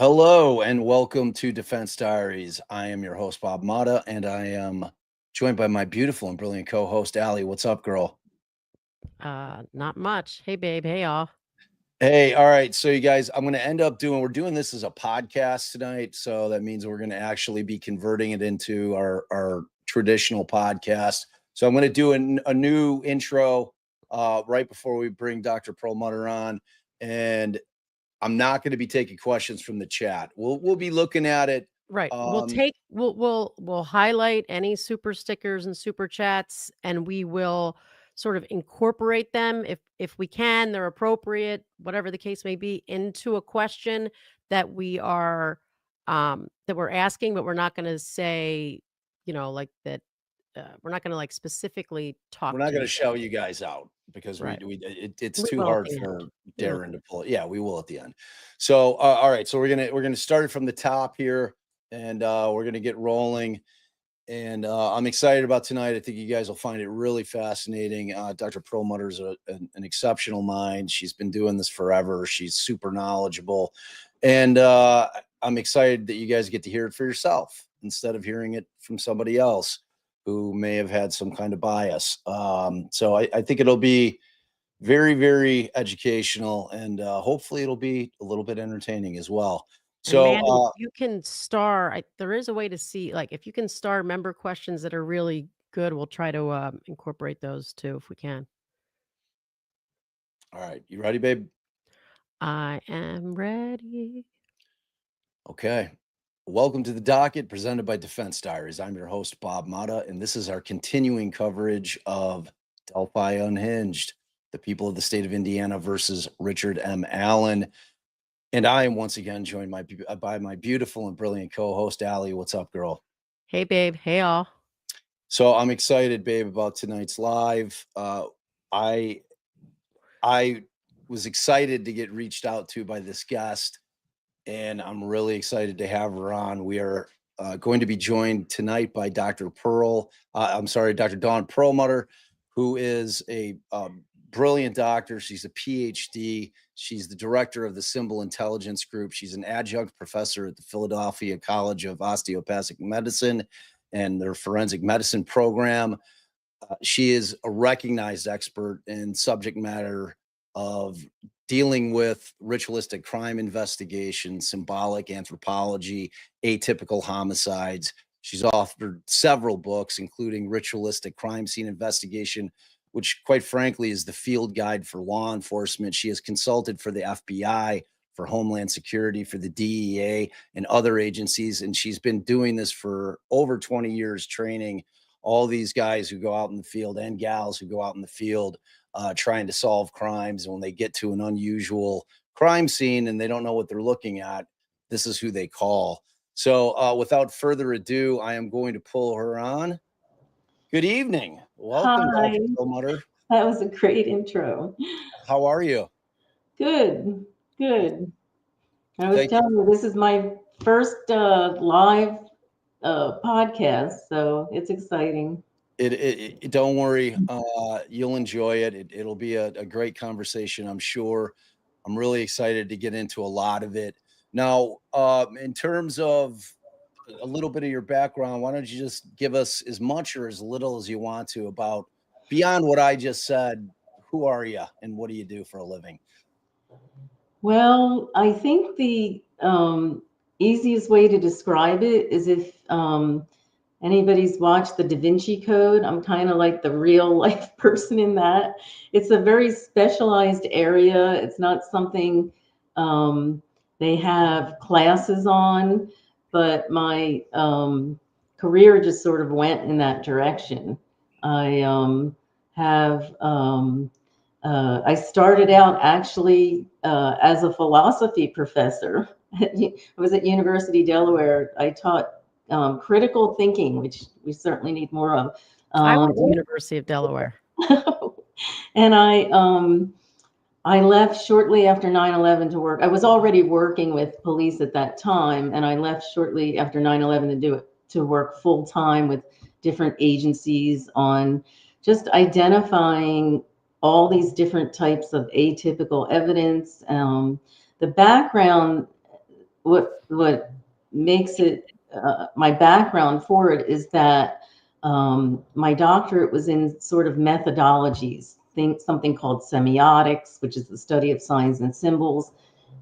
Hello and welcome to Defense Diaries. I am your host, Bob Mata, and I am joined by my beautiful and brilliant co-host, Allie. What's up, girl? Not much. Hey, babe. Hey, y'all. Hey, all right. So you guys, we're doing this as a podcast tonight. So that means we're going to actually be converting it into our traditional podcast. So I'm going to do a new intro right before we bring Dr. Perlmutter on. And I'm not going to be taking questions from the chat. We'll be looking at it. Right. We'll highlight any super stickers and super chats, and we will sort of incorporate them if we can. They're appropriate, whatever the case may be, into a question that we're asking, but we're not going to say, like that. We're not going to like specifically talk We're not to going to you. shout you guys out because Right. it's We too will at hard the for end. Darren to pull it. Yeah, we will at the end. So all right, so we're gonna start it from the top here, and we're gonna get rolling. And I'm excited about tonight. I think you guys will find it really fascinating. Dr. Perlmutter is an exceptional mind. She's been doing this forever. She's super knowledgeable, and I'm excited that you guys get to hear it for yourself instead of hearing it from somebody else who may have had some kind of bias. So I think it'll be very, very educational, and hopefully it'll be a little bit entertaining as well. And So Mandy, if you can there is a way to see, like, if you can star member questions that are really good, we'll try to incorporate those too if we can. all right, you ready, babe? I am ready. Okay. Welcome to the docket presented by Defense Diaries. I'm your host, Bob Mata, and this is our continuing coverage of Delphi Unhinged, the people of the state of Indiana versus Richard M. Allen. And I am once again joined by my beautiful and brilliant co-host, Allie. What's up, girl? Hey, babe. Hey, all. So I'm excited, babe, about tonight's live. I I was excited to get reached out to by this guest, and I'm really excited to have her on. We are going to be joined tonight by Dr. Dr. Dawn Perlmutter, who is a brilliant doctor. She's a Ph.D. She's the director of the Symbol Intelligence Group. She's an adjunct professor at the Philadelphia College of Osteopathic Medicine and their forensic medicine program. She is a recognized expert in subject matter of dealing with ritualistic crime investigation, symbolic anthropology, atypical homicides. She's authored several books, including Ritualistic Crime Scene Investigation, which, quite frankly, is the field guide for law enforcement. She has consulted for the FBI, for Homeland Security, for the DEA, and other agencies. And she's been doing this for over 20 years, training all these guys who go out in the field and gals who go out in the field trying to solve crimes. And when they get to an unusual crime scene and they don't know what they're looking at, this is who they call. So without further ado, I am going to pull her on. Good evening. Welcome, Hi, Dr. Perlmutter. that was a great intro. How are you? Good, good. I was Thank you. telling you, this is my first live podcast, so it's exciting. Don't worry. You'll enjoy it. It'll be a great conversation, I'm sure. I'm really excited to get into a lot of it. Now, in terms of a little bit of your background, why don't you just give us as much or as little as you want to about beyond what I just said? Who are you and what do you do for a living? Well, I think the easiest way to describe it is if anybody's watched the Da Vinci Code, I'm kind of like the real life person in that. It's a very specialized area. It's not something they have classes on, but my career just sort of went in that direction. I have I started out actually as a philosophy professor. I was at University of Delaware. I taught critical thinking, which we certainly need more of. I went to Um, University of Delaware. and I left shortly after 9/11 to work. I was already working with police at that time, and I left shortly after 9/11 to work full time with different agencies on just identifying all these different types of atypical evidence. The background what makes it my background for it is that my doctorate was in sort of methodologies, something called semiotics, which is the study of signs and symbols,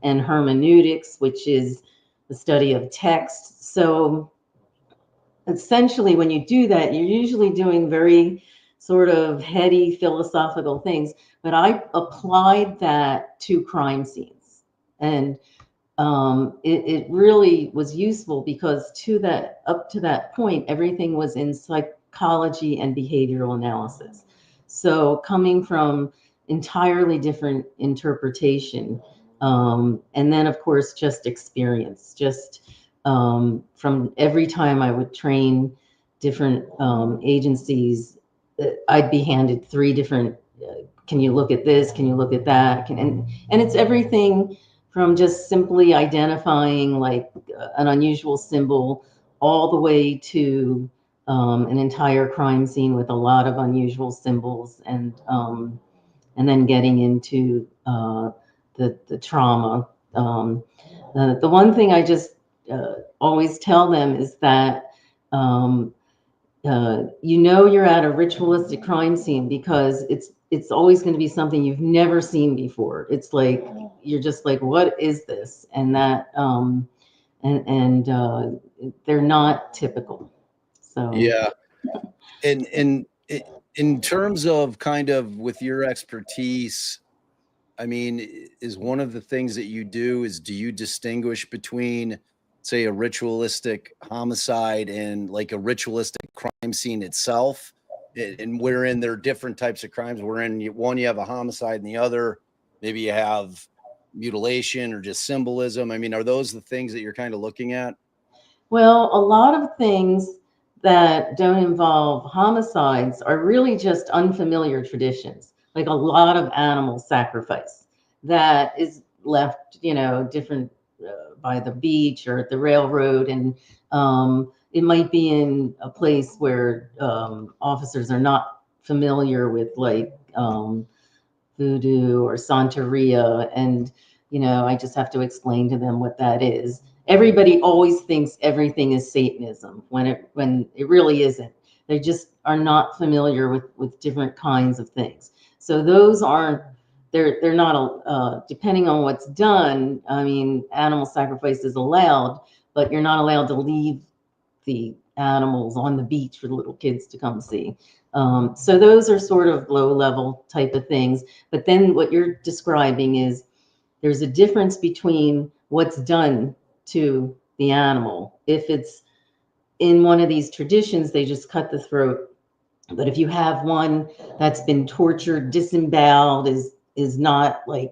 and hermeneutics, which is the study of text. So essentially, when you do that, you're usually doing very sort of heady philosophical things. But I applied that to crime scenes, and it really was useful because up to that point, everything was in psychology and behavioral analysis. So coming from entirely different interpretation, and then of course just experience, just from every time I would train different agencies, I'd be handed 3 different. Can you look at this? Can you look at that? And it's everything from just simply identifying like an unusual symbol all the way to an entire crime scene with a lot of unusual symbols, and then getting into the trauma. The one thing I just always tell them is that you're at a ritualistic crime scene because it's always going to be something you've never seen before. It's like you're just like, what is this? And that they're not typical. So Yeah. And in terms of kind of with your expertise, I mean, is one of the things that you do is, do you distinguish between, say, a ritualistic homicide and like a ritualistic crime scene itself? And wherein there are different types of crimes, wherein one you have a homicide and the other maybe you have mutilation or just symbolism. I mean, are those the things that you're kind of looking at? well, a lot of things that don't involve homicides are really just unfamiliar traditions, like a lot of animal sacrifice that is left, different by the beach or at the railroad. And it might be in a place where officers are not familiar with, like voodoo or Santeria. And, I just have to explain to them what that is. Everybody always thinks everything is Satanism when it really isn't. They just are not familiar with different kinds of things. So those aren't, they're not, depending on what's done. I mean, animal sacrifice is allowed, but you're not allowed to leave the animals on the beach for the little kids to come see. So those are sort of low level type of things. But then what you're describing is there's a difference between what's done to the animal. If it's in one of these traditions, they just cut the throat. But if you have one that's been tortured, disemboweled, is not like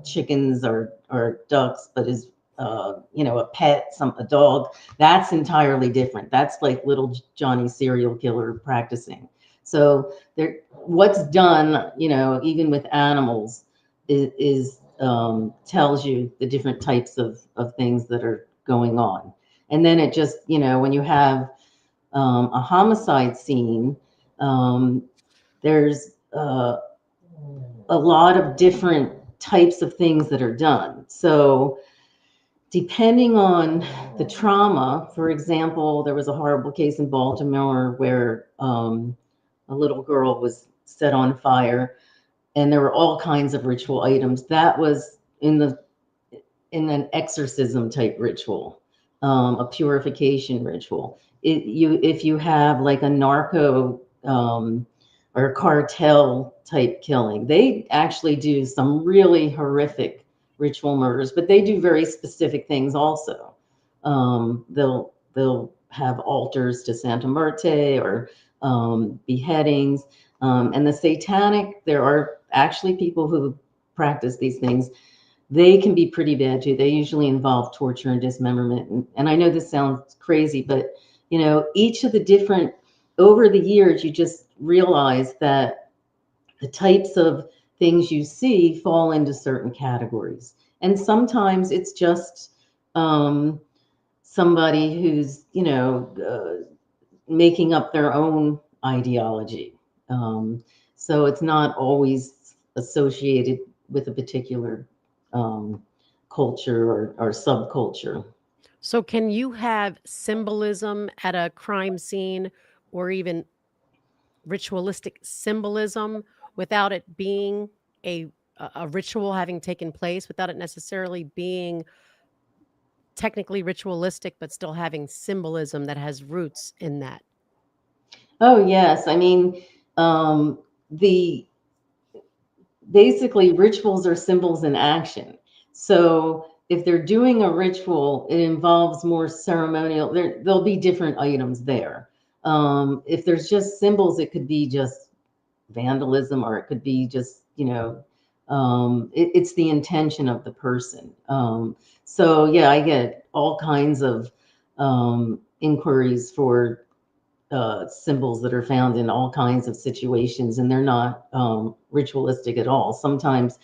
chickens or ducks, but is a pet, a dog, that's entirely different. That's like little Johnny serial killer practicing. So what's done, even with animals, is tells you the different types of things that are going on. And then it just, when you have a homicide scene, there's a lot of different types of things that are done. So depending on the trauma, for example, there was a horrible case in Baltimore where a little girl was set on fire, and there were all kinds of ritual items. That was in an exorcism type ritual, a purification ritual. If you have like a narco or cartel type killing, they actually do some really horrific ritual murders, but they do very specific things also. They'll have altars to Santa Muerte, or beheadings. And the satanic, there are actually people who practice these things. They can be pretty bad too. They usually involve torture and dismemberment. And I know this sounds crazy, but each of the different, over the years, you just realize that the types of things you see fall into certain categories. And sometimes it's just somebody who's, making up their own ideology. So it's not always associated with a particular culture or subculture. So can you have symbolism at a crime scene, or even ritualistic symbolism, without it being a ritual having taken place, without it necessarily being technically ritualistic, but still having symbolism that has roots in that? Oh yes, I mean, the basically rituals are symbols in action. So if they're doing a ritual, it involves more ceremonial. There'll be different items there. If there's just symbols, it could be just vandalism, or it could be just, it's the intention of the person. So yeah, I get all kinds of inquiries for symbols that are found in all kinds of situations, and they're not ritualistic at all. Sometimes,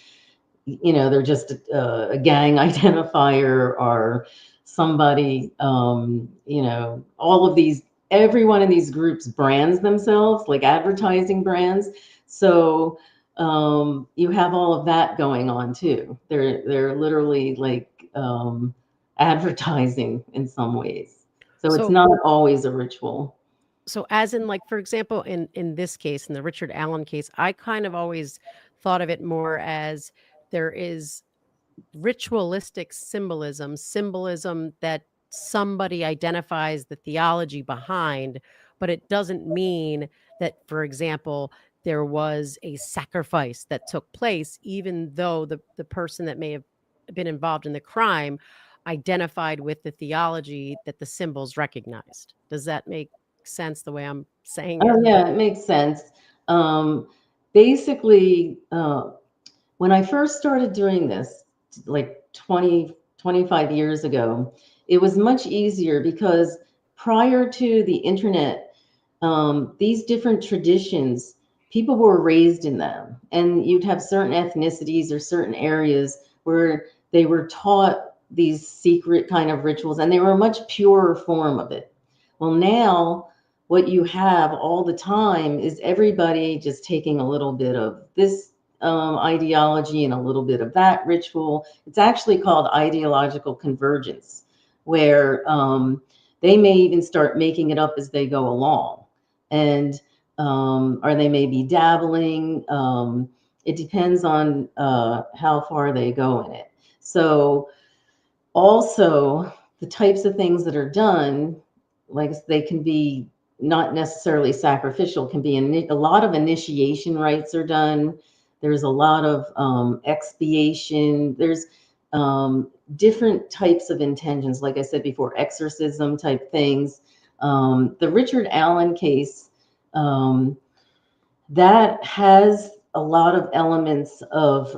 they're just a gang identifier, or somebody, all of these, every one of these groups brands themselves like advertising brands. So you have all of that going on too. They're literally like advertising in some ways. So it's So not always a ritual. so as in, like, for example, in this case, in the Richard Allen case, I kind of always thought of it more as there is ritualistic symbolism that somebody identifies the theology behind, but it doesn't mean that, for example, there was a sacrifice that took place, even though the person that may have been involved in the crime identified with the theology that the symbols recognized. Does that make sense the way I'm saying it? Oh yeah, it makes sense. Basically, when I first started doing this, like 25 years ago, it was much easier because prior to the internet, these different traditions, people were raised in them. And you'd have certain ethnicities or certain areas where they were taught these secret kind of rituals, and they were a much purer form of it. Well, now what you have all the time is everybody just taking a little bit of this ideology and a little bit of that ritual. It's actually called ideological convergence, where they may even start making it up as they go along, and or they may be dabbling. It depends on how far they go in it. So also the types of things that are done, like they can be not necessarily sacrificial, can be a lot of initiation rites are done. There's a lot of expiation. There's different types of intentions, like I said before, exorcism type things. The Richard Allen case, that has a lot of elements of,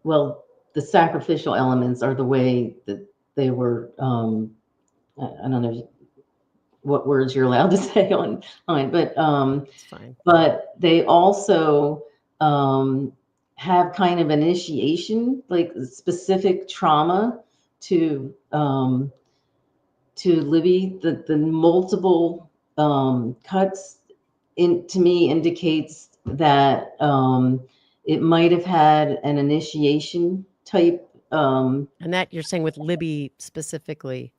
well, the sacrificial elements are the way that they were, I don't know what words you're allowed to say on, It's fine. but they also have kind of initiation, like specific trauma to Libby. The multiple cuts to me indicates that it might have had an initiation type. And that you're saying with Libby specifically.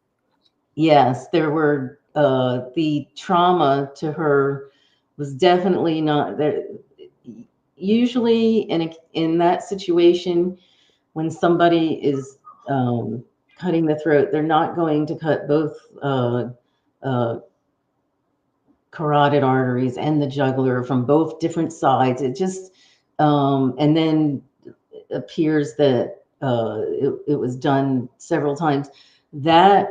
Yes, there were the trauma to her was definitely not there. Usually in that situation, when somebody is cutting the throat, they're not going to cut both uh, carotid arteries and the jugular from both different sides. It just and then appears that it was done several times. That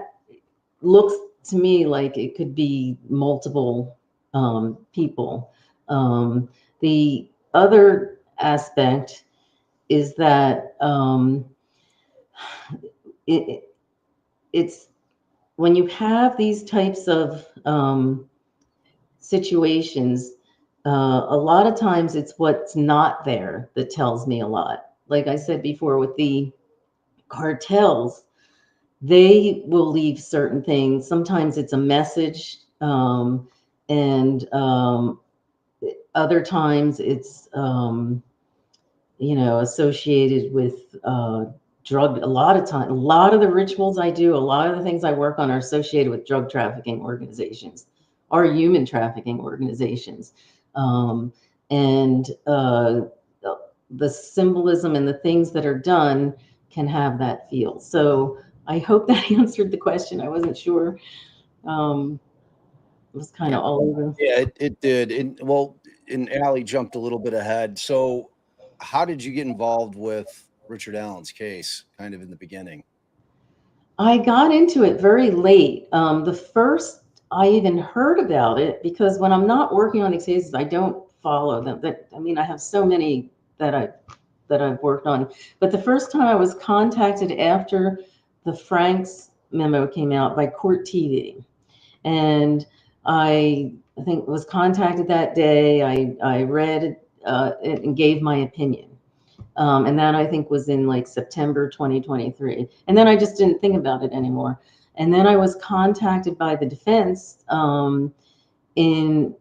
looks to me like it could be multiple people. The other aspect is that it, it's when you have these types of situations, a lot of times it's what's not there that tells me a lot. Like I said before, with the cartels, they will leave certain things. Sometimes it's a message, and other times it's associated with drug. A lot of the rituals I do, a lot of the things I work on are associated with drug trafficking organizations or human trafficking organizations. And the symbolism and the things that are done can have that feel. So I hope that answered the question. I wasn't sure. It was kind of all over. Yeah, it did. And Allie jumped a little bit ahead. So how did you get involved with Richard Allen's case kind of in the beginning? I got into it very late. The first I even heard about it, because when I'm not working on these cases, I don't follow them. I have so many that I've worked on. But the first time I was contacted after the Franks memo came out by Court TV, and I think was contacted that day. I read it and gave my opinion. And that I think was in like September 2023. And then I just didn't think about it anymore. And then I was contacted by the defense in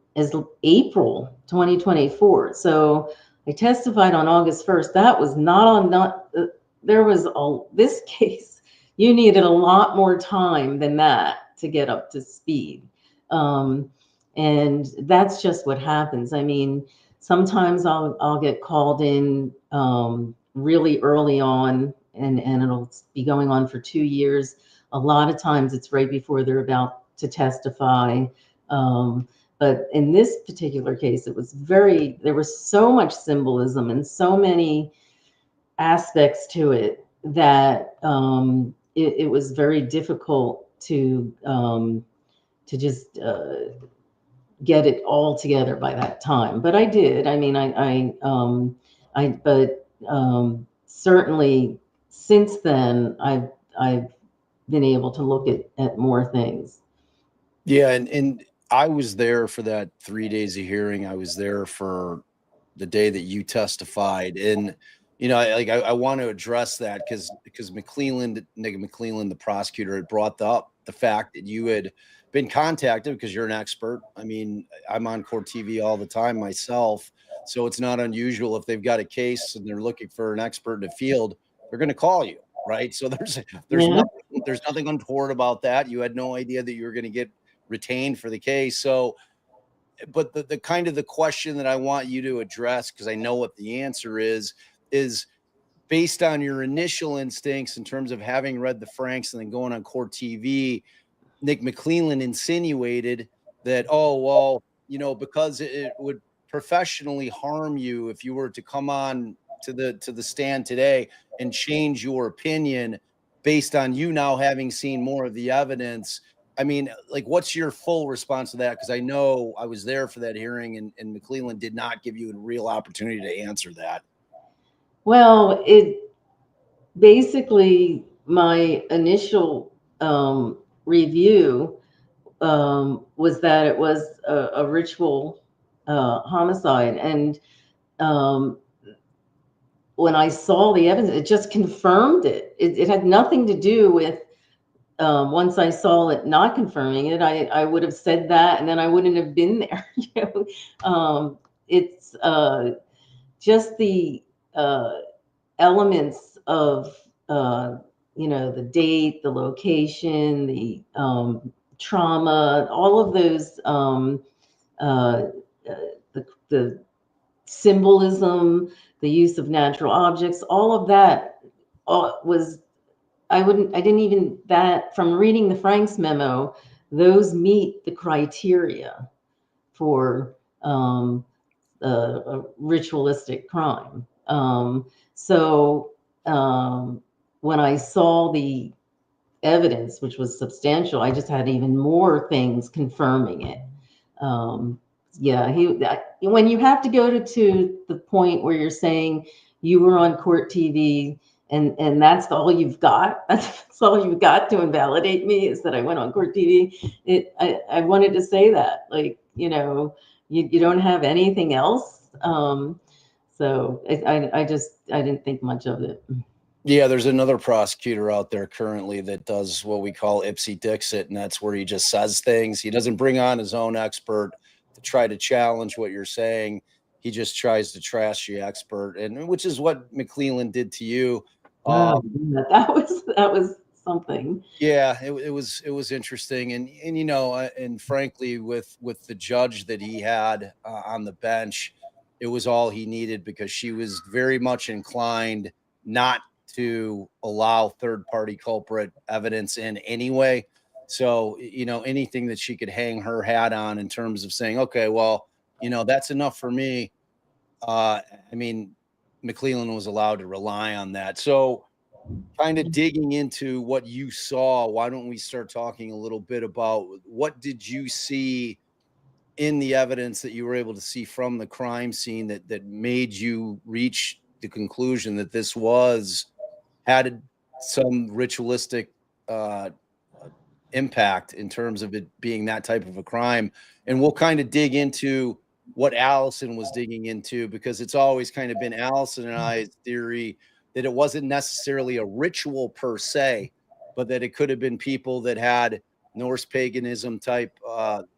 April 2024. So I testified on August 1st. That was this case, you needed a lot more time than that to get up to speed. And that's just what happens. I mean, sometimes I'll get called in really early on, and it'll be going on for 2 years. A lot of times it's right before they're about to testify. But in this particular case, there was so much symbolism and so many aspects to it that it was very difficult to just get it all together by that time. But I did. I mean, but certainly since then, I've been able to look at more things. Yeah, and I was there for that 3 days of hearing. I was there for the day that you testified, and I want to address that because Nick McClelland, the prosecutor, had brought up the fact that you had been contacted because you're an expert. I mean, I'm on Court TV all the time myself, so it's not unusual if they've got a case and they're looking for an expert in the field, they're going to call you, right? So there's nothing untoward about that. You had no idea that you were going to get retained for the case. So, but the kind of the question that I want you to address, because I know what the answer is based on your initial instincts in terms of having read the Franks and then going on Court TV. Nick McClelland insinuated that, because it would professionally harm you if you were to come on to the stand today and change your opinion based on you now having seen more of the evidence. I mean, like, what's your full response to that? Because I know I was there for that hearing, and McClelland did not give you a real opportunity to answer that. Well, it basically, my initial review was that it was a ritual homicide. And when I saw the evidence, it just confirmed it. It had nothing to do with, once I saw it not confirming it, I would have said that, and then I wouldn't have been there. It's just the elements of the date, the location, the trauma, all of those, the symbolism, the use of natural objects, all of that from reading the Franks memo, those meet the criteria for a ritualistic crime. So when I saw the evidence, which was substantial, I just had even more things confirming it. When you have to go to the point where you're saying you were on Court TV and that's all you've got, that's all you've got to invalidate me, is that I went on Court TV. I wanted to say that, you don't have anything else. So I didn't think much of it. Yeah, there's another prosecutor out there currently that does what we call Ipsy Dixit, and that's where he just says things. He doesn't bring on his own expert to try to challenge what you're saying. he just tries to trash the expert, and which is what McClellan did to you. Oh, yeah, that was something. Yeah, it was interesting, and you know, and frankly, with the judge that he had on the bench, it was all he needed, because she was very much inclined not to allow third party culprit evidence in anyway. So you know, anything that she could hang her hat on in terms of saying, okay, well, you know, that's enough for me. I mean, McClellan was allowed to rely on that. So kind of digging into what you saw, why don't we start talking a little bit about what did you see in the evidence that you were able to see from the crime scene that made you reach the conclusion that this had some ritualistic uh, impact in terms of it being that type of a crime. And we'll kind of dig into what Allison was digging into, because it's always kind of been Allison and I's theory that it wasn't necessarily a ritual per se, but that it could have been people that had Norse paganism type,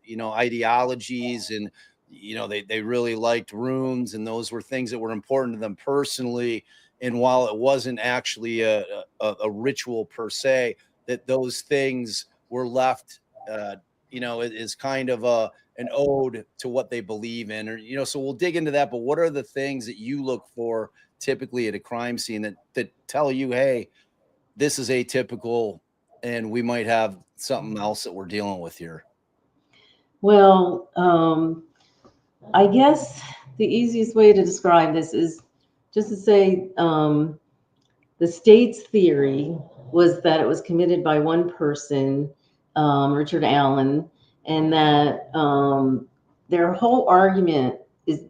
you know, ideologies, and you know, they really liked runes, and those were things that were important to them personally. And while it wasn't actually a ritual per se, that those things were left, you know, is kind of an ode to what they believe in, or you know. So we'll dig into that. But what are the things that you look for typically at a crime scene that tell you, hey, this is atypical, and we might have something else that we're dealing with here? Well, I guess the easiest way to describe this is just to say the state's theory was that it was committed by one person, Richard Allen, and that their whole argument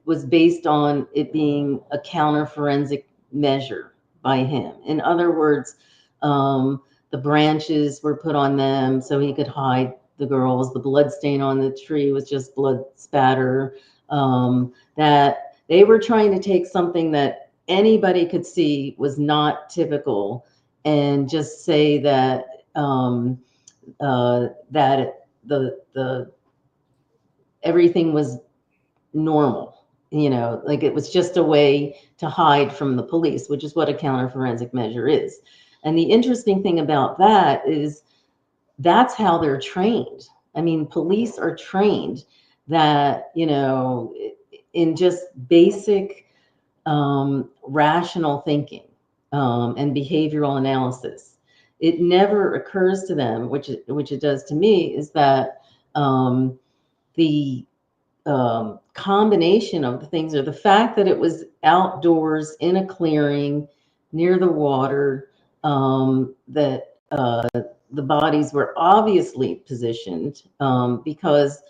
was based on it being a counter forensic measure by him. In other words, the branches were put on them so he could hide the girls. The blood stain on the tree was just blood spatter. That they were trying to take something that anybody could see was not typical and just say that that the everything was normal, you know, like it was just a way to hide from the police, which is what a counter forensic measure is. And the interesting thing about that is that's how they're trained. I mean, police are trained that, you know, in just basic rational thinking and behavioral analysis. It never occurs to them, which it does to me, is that the combination of the things, or the fact that it was outdoors in a clearing near the water, that the bodies were obviously positioned, because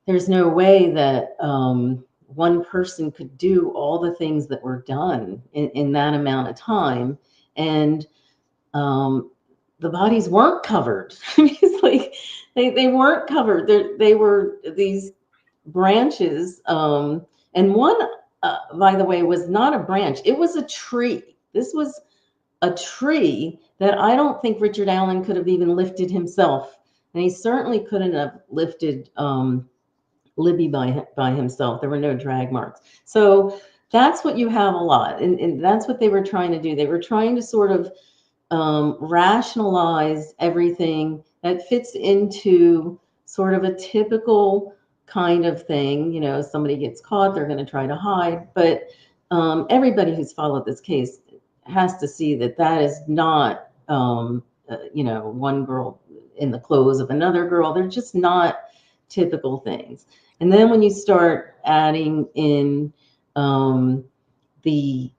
there's no way that one person could do all the things that were done in that amount of time. And the bodies weren't covered. It's like they weren't covered. They were these branches. And one, by the way, was not a branch. It was a tree. This was a tree that I don't think Richard Allen could have even lifted himself. And he certainly couldn't have lifted Libby by himself. There were no drag marks. So that's what you have a lot. And that's what they were trying to do. They were trying to sort of rationalize everything that fits into sort of a typical kind of thing. You know, somebody gets caught, they're going to try to hide. But everybody who's followed this case has to see that that is not, you know, one girl in the clothes of another girl. They're just not typical things. And then when you start adding in the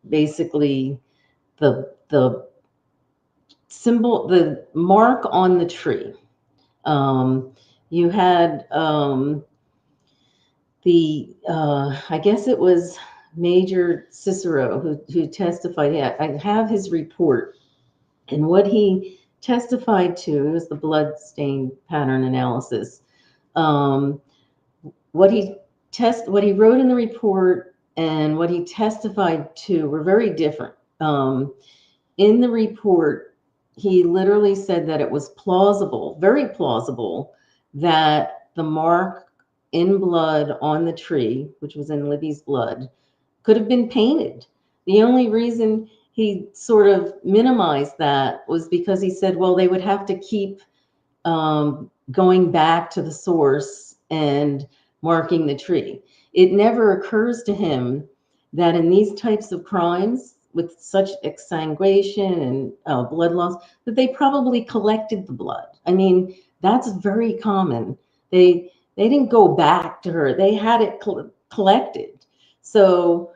basically the symbol, the mark on the tree, you had the I guess it was Major Cicero who testified. Yeah, I have his report, and what he testified to was the blood stain pattern analysis. What he wrote in the report and what he testified to were very different. In the report, he literally said that it was plausible, very plausible, that the mark in blood on the tree, which was in Libby's blood, could have been painted. The only reason he sort of minimized that was because he said, well, they would have to keep going back to the source and marking the tree. It never occurs to him that in these types of crimes with such exsanguination and blood loss, that they probably collected the blood. I mean, that's very common. They didn't go back to her. They had it collected. So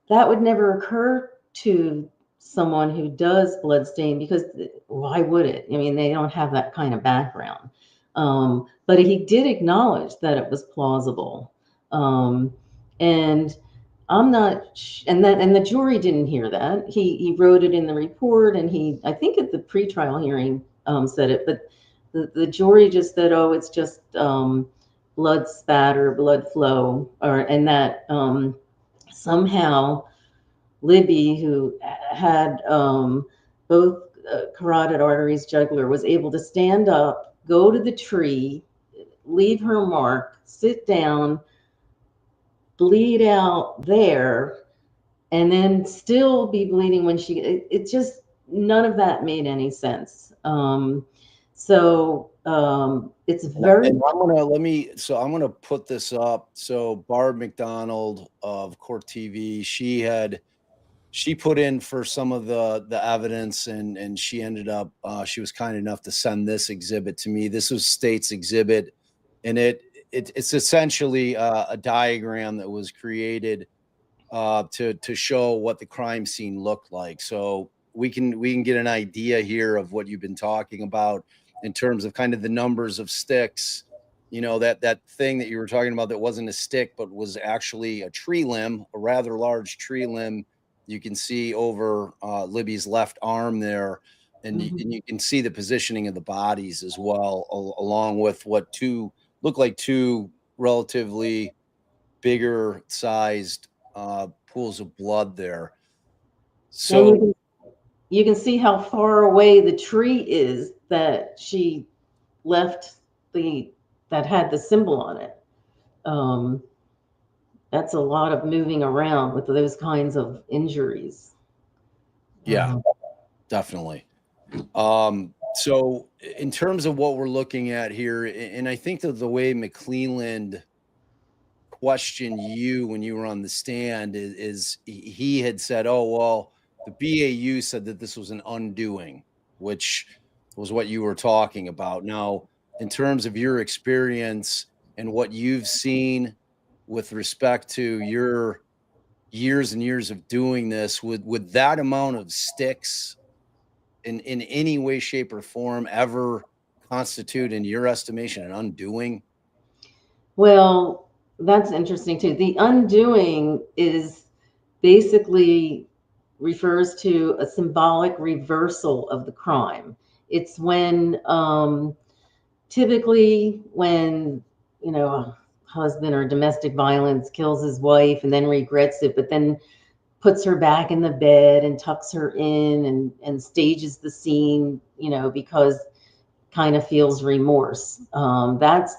that would never occur to someone who does bloodstain, because why would it? I mean, they don't have that kind of background. But he did acknowledge that it was plausible. And I'm not, and the jury didn't hear that. He wrote it in the report, and I think at the pretrial hearing said it, but the jury just said, oh, it's just blood spatter, blood flow, and that somehow Libby, who had both carotid arteries, jugular, was able to stand up, go to the tree, leave her mark, sit down, bleed out there, and then still be bleeding when it just, none of that made any sense. It's very. And I'm gonna put this up. So Barb McDonald of Court TV, she put in for some of the evidence, and she ended up she was kind enough to send this exhibit to me. This was State's exhibit, and it's essentially a diagram that was created to show what the crime scene looked like. So we can get an idea here of what you've been talking about in terms of kind of the numbers of sticks. You know, that thing that you were talking about that wasn't a stick, but was actually a tree limb, a rather large tree limb. You can see over Libby's left arm there, and you can see the positioning of the bodies as well, along with what look like two relatively bigger sized pools of blood there. So you can see how far away the tree is that she left that had the symbol on it. That's a lot of moving around with those kinds of injuries. Yeah, definitely. So in terms of what we're looking at here, and I think that the way McClelland questioned you when you were on the stand is he had said, oh, well, the BAU said that this was an undoing, which was what you were talking about. Now, in terms of your experience and what you've seen with respect to your years and years of doing this, would that amount of sticks in any way, shape, or form ever constitute, in your estimation, an undoing? Well, that's interesting too. The undoing is basically refers to a symbolic reversal of the crime. It's when typically when, you know, a husband or domestic violence kills his wife and then regrets it, but then puts her back in the bed and tucks her in and stages the scene, you know, because kind of feels remorse. That's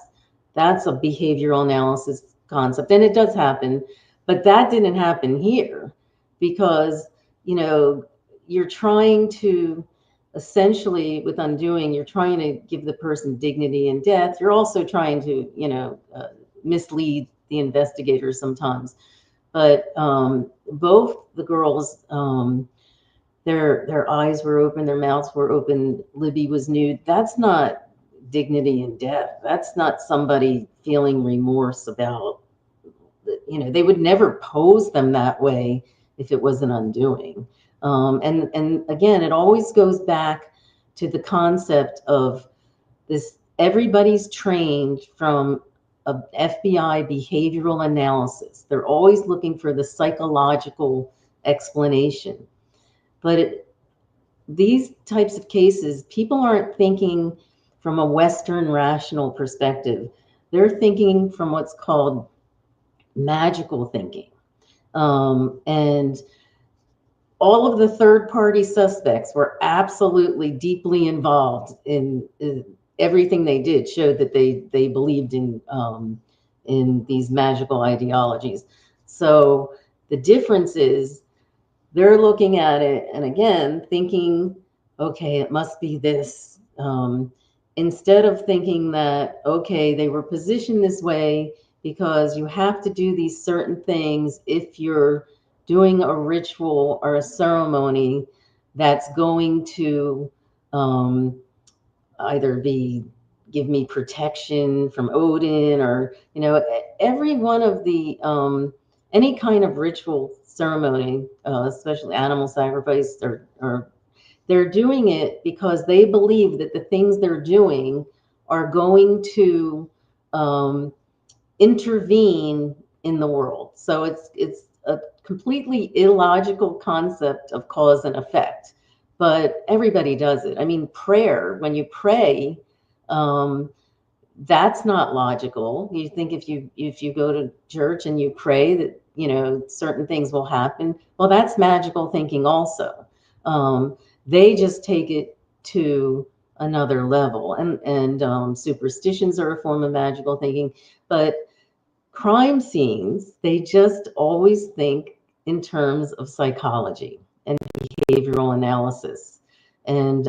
a behavioral analysis concept, and it does happen, but that didn't happen here because, you know, you're trying to essentially, with undoing, you're trying to give the person dignity in death. You're also trying to, you know, mislead the investigators sometimes. But both the girls, their eyes were open, their mouths were open. Libby was nude. That's not dignity in death. That's not somebody feeling remorse about, you know, they would never pose them that way if it was an undoing. And again, it always goes back to the concept of this. Everybody's trained from a FBI behavioral analysis. They're always looking for the psychological explanation. But these types of cases, people aren't thinking from a Western rational perspective. They're thinking from what's called magical thinking. And all of the third-party suspects were absolutely deeply involved in everything they did, showed that they believed in in these magical ideologies. So the difference is they're looking at it and again thinking, okay, it must be this. Instead of thinking that, okay, they were positioned this way because you have to do these certain things if you're doing a ritual or a ceremony that's going to either give me protection from Odin, or every one of the any kind of ritual ceremony, especially animal sacrifice, or they're doing it because they believe that the things they're doing are going to intervene in the world. So it's a completely illogical concept of cause and effect, but everybody does it. I mean, prayer, when you pray, that's not logical. You think if you go to church and you pray that certain things will happen. Well, that's magical thinking also. They just take it to another level, and superstitions are a form of magical thinking. But crime scenes, they just always think in terms of psychology and behavioral analysis. And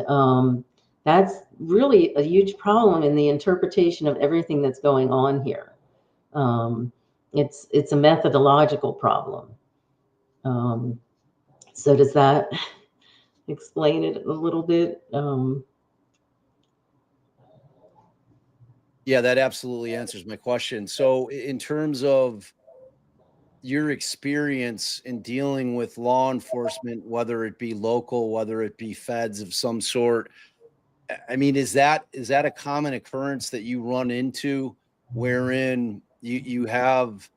that's really a huge problem in the interpretation of everything that's going on here. It's a methodological problem. So does that explain it a little bit? Yeah, that absolutely answers my question. So in terms of your experience in dealing with law enforcement, whether it be local, whether it be feds of some sort, I mean, is that a common occurrence that you run into, wherein you have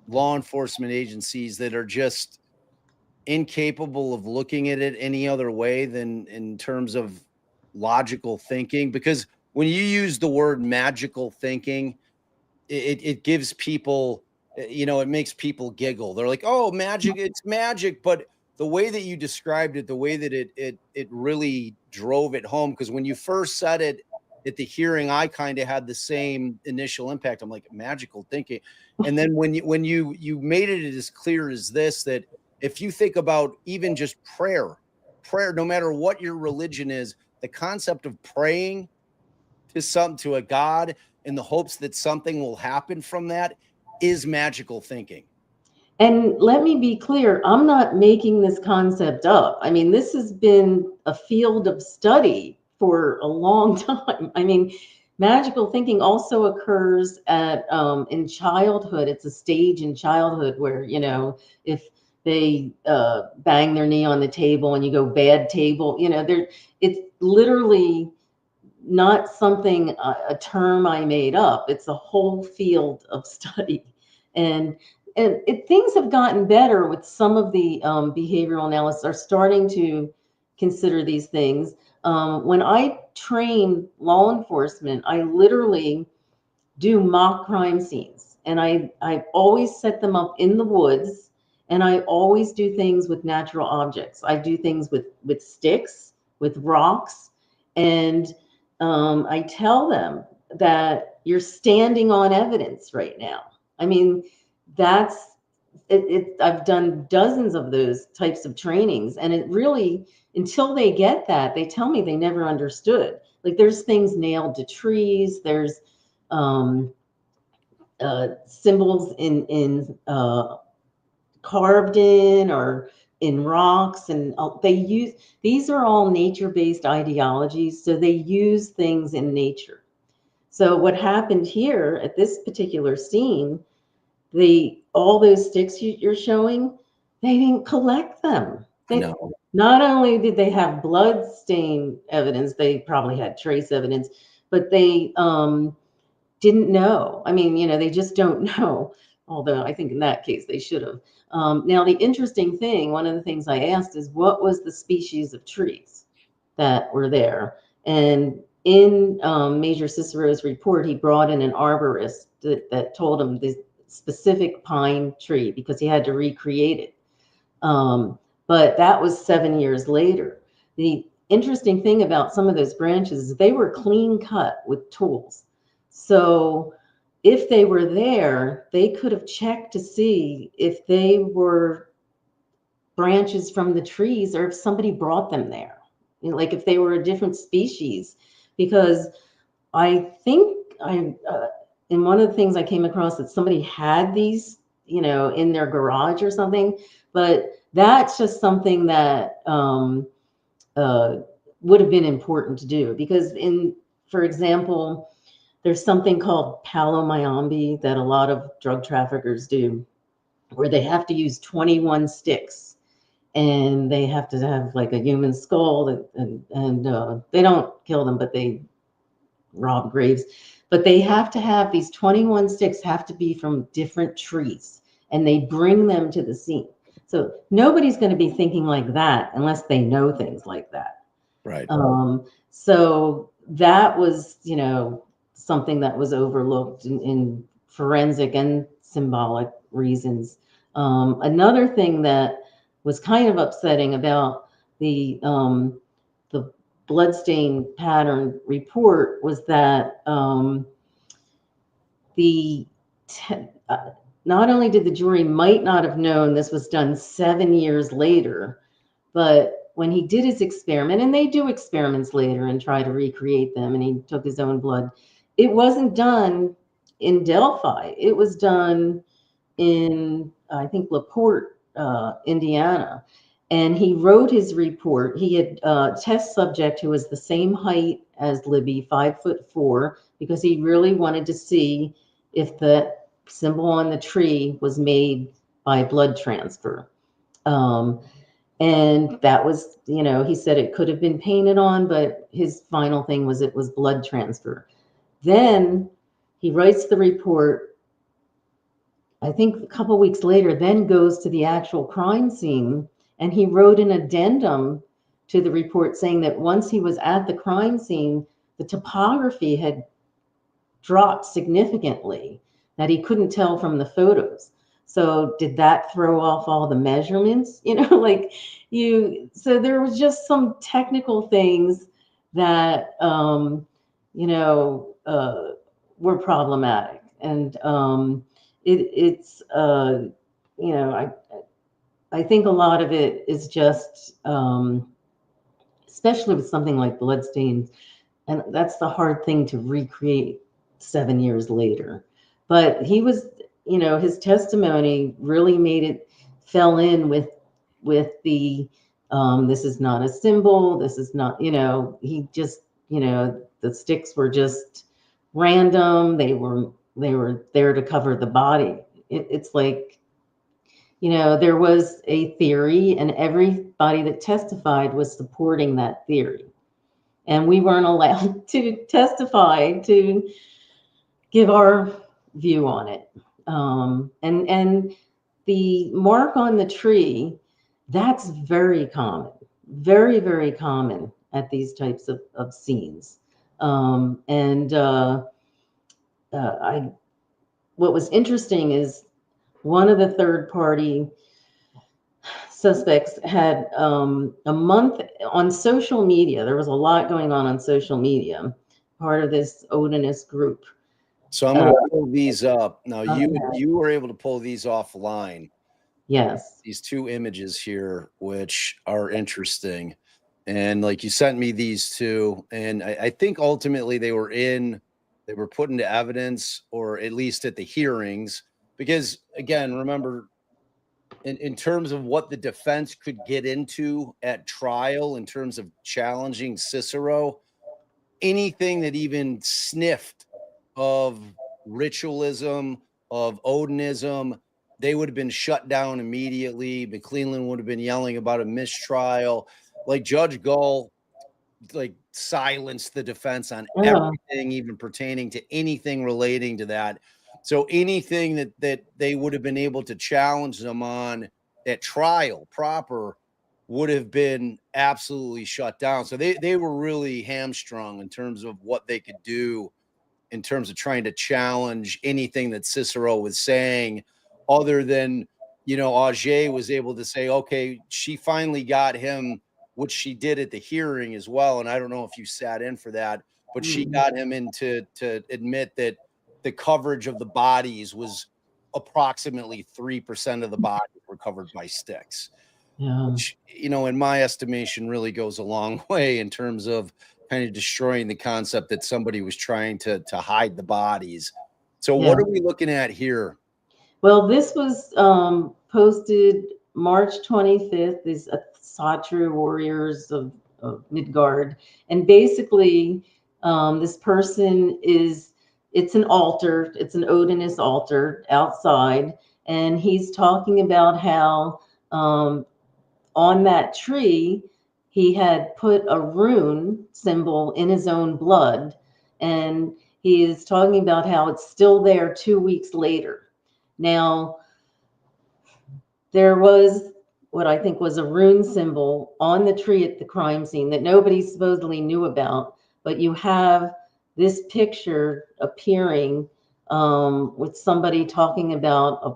law enforcement agencies that are just incapable of looking at it any other way than in terms of logical thinking? Because when you use the word magical thinking, it gives people, it makes people giggle. They're like, oh, magic, it's magic. But the way that you described it, the way that it really drove it home, because when you first said it at the hearing, I kind of had the same initial impact. I'm like, magical thinking. And then when you made it as clear as this, that if you think about even just prayer, no matter what your religion is, the concept of praying to a god in the hopes that something will happen from that is magical thinking. And let me be clear, I'm not making this concept up. I mean, this has been a field of study for a long time. I mean, magical thinking also occurs in childhood. It's a stage in childhood where, if they bang their knee on the table and you go bad table, it's literally not something, a term I made up. It's a whole field of study. And things have gotten better with some of the behavioral analysts are starting to consider these things. When I train law enforcement, I literally do mock crime scenes, and I always set them up in the woods, and I always do things with natural objects. I do things with sticks, with rocks, and I tell them that you're standing on evidence right now. I mean, that's it. I've done dozens of those types of trainings, and it really, until they get that, they tell me they never understood. Like, there's things nailed to trees. There's symbols in carved in or in rocks, and these are all nature-based ideologies, so they use things in nature. So what happened here at this particular scene, all those sticks you're showing, they didn't collect them. Not only did they have blood stain evidence, they probably had trace evidence, but they didn't know. I mean, they just don't know. Although I think in that case they should have. Now, the interesting thing, one of the things I asked is, what was the species of trees that were there? And in Major Cicero's report, he brought in an arborist that told him the specific pine tree because he had to recreate it. But that was 7 years later. The interesting thing about some of those branches is they were clean cut with tools. So if they were there, they could have checked to see if they were branches from the trees or if somebody brought them there, you know, like if they were a different species. Because I think in one of the things I came across that somebody had these, you know, in their garage or something, but that's just something that would have been important to do, because for example, there's something called palomyombe that a lot of drug traffickers do, where they have to use 21 sticks, and they have to have like a human skull, and they don't kill them, but they rob graves. But they have to have these 21 sticks have to be from different trees, and they bring them to the scene. So nobody's going to be thinking like that unless they know things like that. Right. So that was, you know, something that was overlooked in forensic and symbolic reasons. Another thing that was kind of upsetting about the bloodstain pattern report was that not only did the jury might not have known this was done 7 years later, but when he did his experiment, and they do experiments later and try to recreate them, and he took his own blood, it wasn't done in Delphi. It was done in, I think, LaPorte, Indiana. And he wrote his report. He had a test subject who was the same height as Libby, 5'4", because he really wanted to see if the symbol on the tree was made by blood transfer. And that was, you know, he said it could have been painted on, but his final thing was it was blood transfer. Then he writes the report, I think a couple weeks later, then goes to the actual crime scene, and he wrote an addendum to the report saying that once he was at the crime scene, the topography had dropped significantly, that he couldn't tell from the photos. So did that throw off all the measurements? You know, like so there was just some technical things that, you know, were problematic. And it's you know, I think a lot of it is just, especially with something like bloodstains, and that's the hard thing to recreate 7 years later. But he was, you know, his testimony really made it fell in with the this is not a symbol, this is not, you know, he just, you know, the sticks were just random, they were there to cover the body. It's like, you know, there was a theory, and everybody that testified was supporting that theory, and we weren't allowed to testify to give our view on it. And the mark on the tree, that's very common, very, very common at these types of scenes. What was interesting is one of the third party suspects had a month on social media. There was a lot going on social media, part of this Odinist group. So I'm going to pull these up. Now, you were able to pull these offline. Yes. These two images here, which are interesting. And like you sent me these two, and I think ultimately they were put into evidence, or at least at the hearings, because again, remember, in terms of what the defense could get into at trial, in terms of challenging Cicero, anything that even sniffed of ritualism, of Odinism, they would have been shut down immediately. McClellan would have been yelling about a mistrial. Like Judge Gull, like silenced the defense on everything, even pertaining to anything relating to that. So anything that they would have been able to challenge them on at trial proper would have been absolutely shut down. So they were really hamstrung in terms of what they could do in terms of trying to challenge anything that Cicero was saying, other than, you know, Auger was able to say, okay, she finally got him, which she did at the hearing as well. And I don't know if you sat in for that, but she got him in to admit that the coverage of the bodies was approximately 3% of the bodies were covered by sticks, which, you know, in my estimation, really goes a long way in terms of kind of destroying the concept that somebody was trying to hide the bodies. So what are we looking at here? Well, this was posted March 25th, these Satru warriors of Midgard. And basically, this person it's an altar, it's an Odinist altar outside. And he's talking about how on that tree, he had put a rune symbol in his own blood. And he is talking about how it's still there 2 weeks later. Now, there was what I think was a rune symbol on the tree at the crime scene that nobody supposedly knew about, but you have this picture appearing with somebody talking about a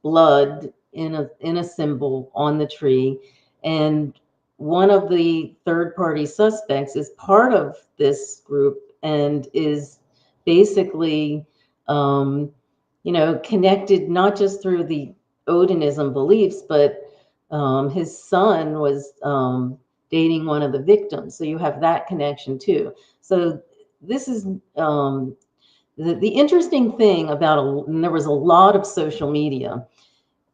blood in a symbol on the tree. And one of the third-party suspects is part of this group and is basically you know, connected not just through the Odinism beliefs, but his son was dating one of the victims. So you have that connection too. So this is the interesting thing about, and there was a lot of social media,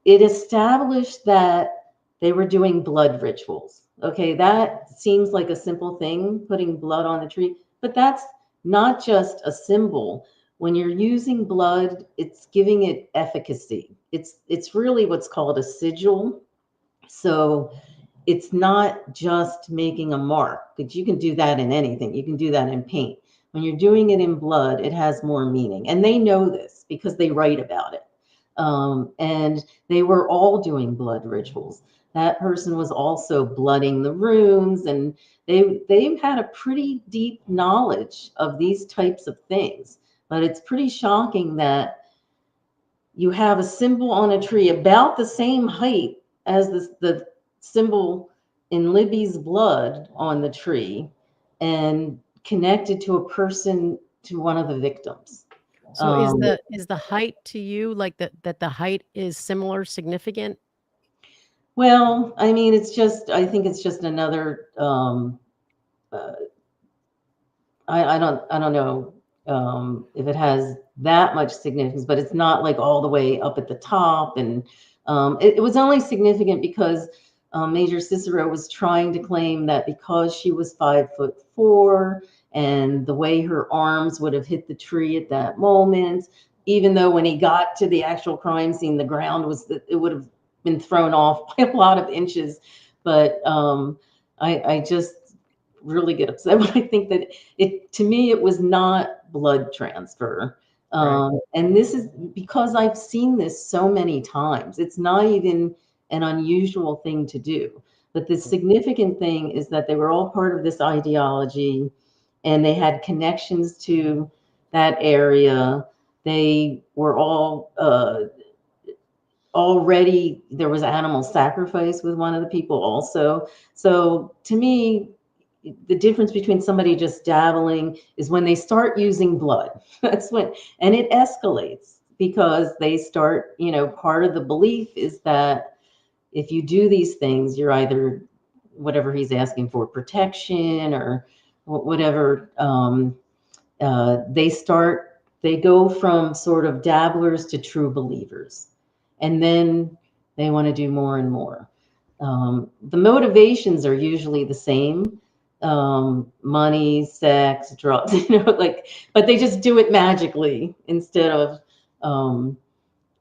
it established that they were doing blood rituals. Okay, that seems like a simple thing, putting blood on the tree, but that's not just a symbol. When you're using blood, it's giving it efficacy. It's really what's called a sigil. So it's not just making a mark, because you can do that in anything. You can do that in paint. When you're doing it in blood, it has more meaning. And they know this because they write about it. And they were all doing blood rituals. That person was also blooding the runes, and they had a pretty deep knowledge of these types of things. But it's pretty shocking that you have a symbol on a tree about the same height as the symbol in Libby's blood on the tree and connected to a person, to one of the victims. So is the height to you like that the height is similar significant? Well, I mean, I think it's just another, I don't know if it has that much significance, but it's not like all the way up at the top. And it was only significant because Major Cicero was trying to claim that because she was 5'4" and the way her arms would have hit the tree at that moment, even though when he got to the actual crime scene, the ground it would have been thrown off by a lot of inches. But I just really get upset when I think that to me, it was not blood transfer. And this is because I've seen this so many times. It's not even an unusual thing to do. But the significant thing is that they were all part of this ideology and they had connections to that area. They were all already, there was animal sacrifice with one of the people also. So to me, the difference between somebody just dabbling is when they start using blood. That's when, and it escalates because they start, you know, part of the belief is that if you do these things, you're either, whatever he's asking for, protection or whatever, they go from sort of dabblers to true believers. And then they want to do more and more. The motivations are usually the same. Money, sex, drugs, you know, like, but they just do it magically instead of,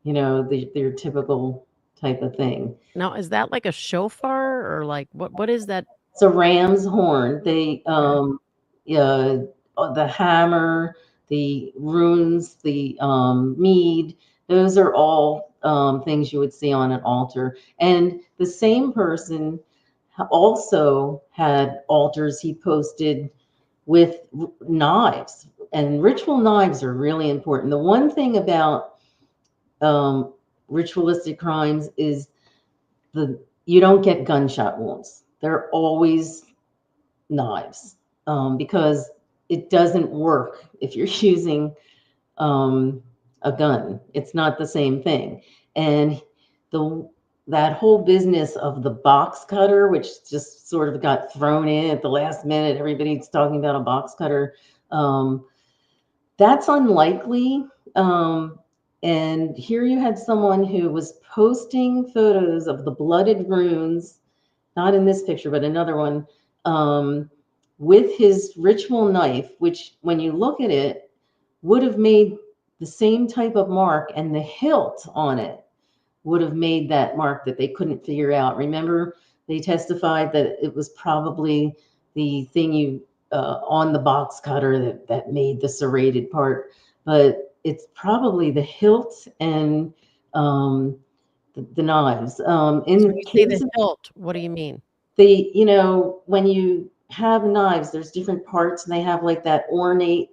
you know, their typical type of thing. Now, is that like a shofar or like what is that? It's a ram's horn. They, the hammer, the runes, the mead, those are all things you would see on an altar. And the same person also had altars he posted with knives, and ritual knives are really important. The one thing about ritualistic crimes is you don't get gunshot wounds. They're always knives because it doesn't work if you're using a gun. It's not the same thing. And that whole business of the box cutter, which just sort of got thrown in at the last minute, everybody's talking about a box cutter. That's unlikely. And here you had someone who was posting photos of the blooded runes, not in this picture, but another one, with his ritual knife, which when you look at it, would have made the same type of mark, and the hilt on it would have made that mark that they couldn't figure out. Remember, they testified that it was probably the thing on the box cutter that made the serrated part, but it's probably the hilt and the knives. So In when you say the cases, hilt, what do you mean? when you have knives, there's different parts, and they have like that ornate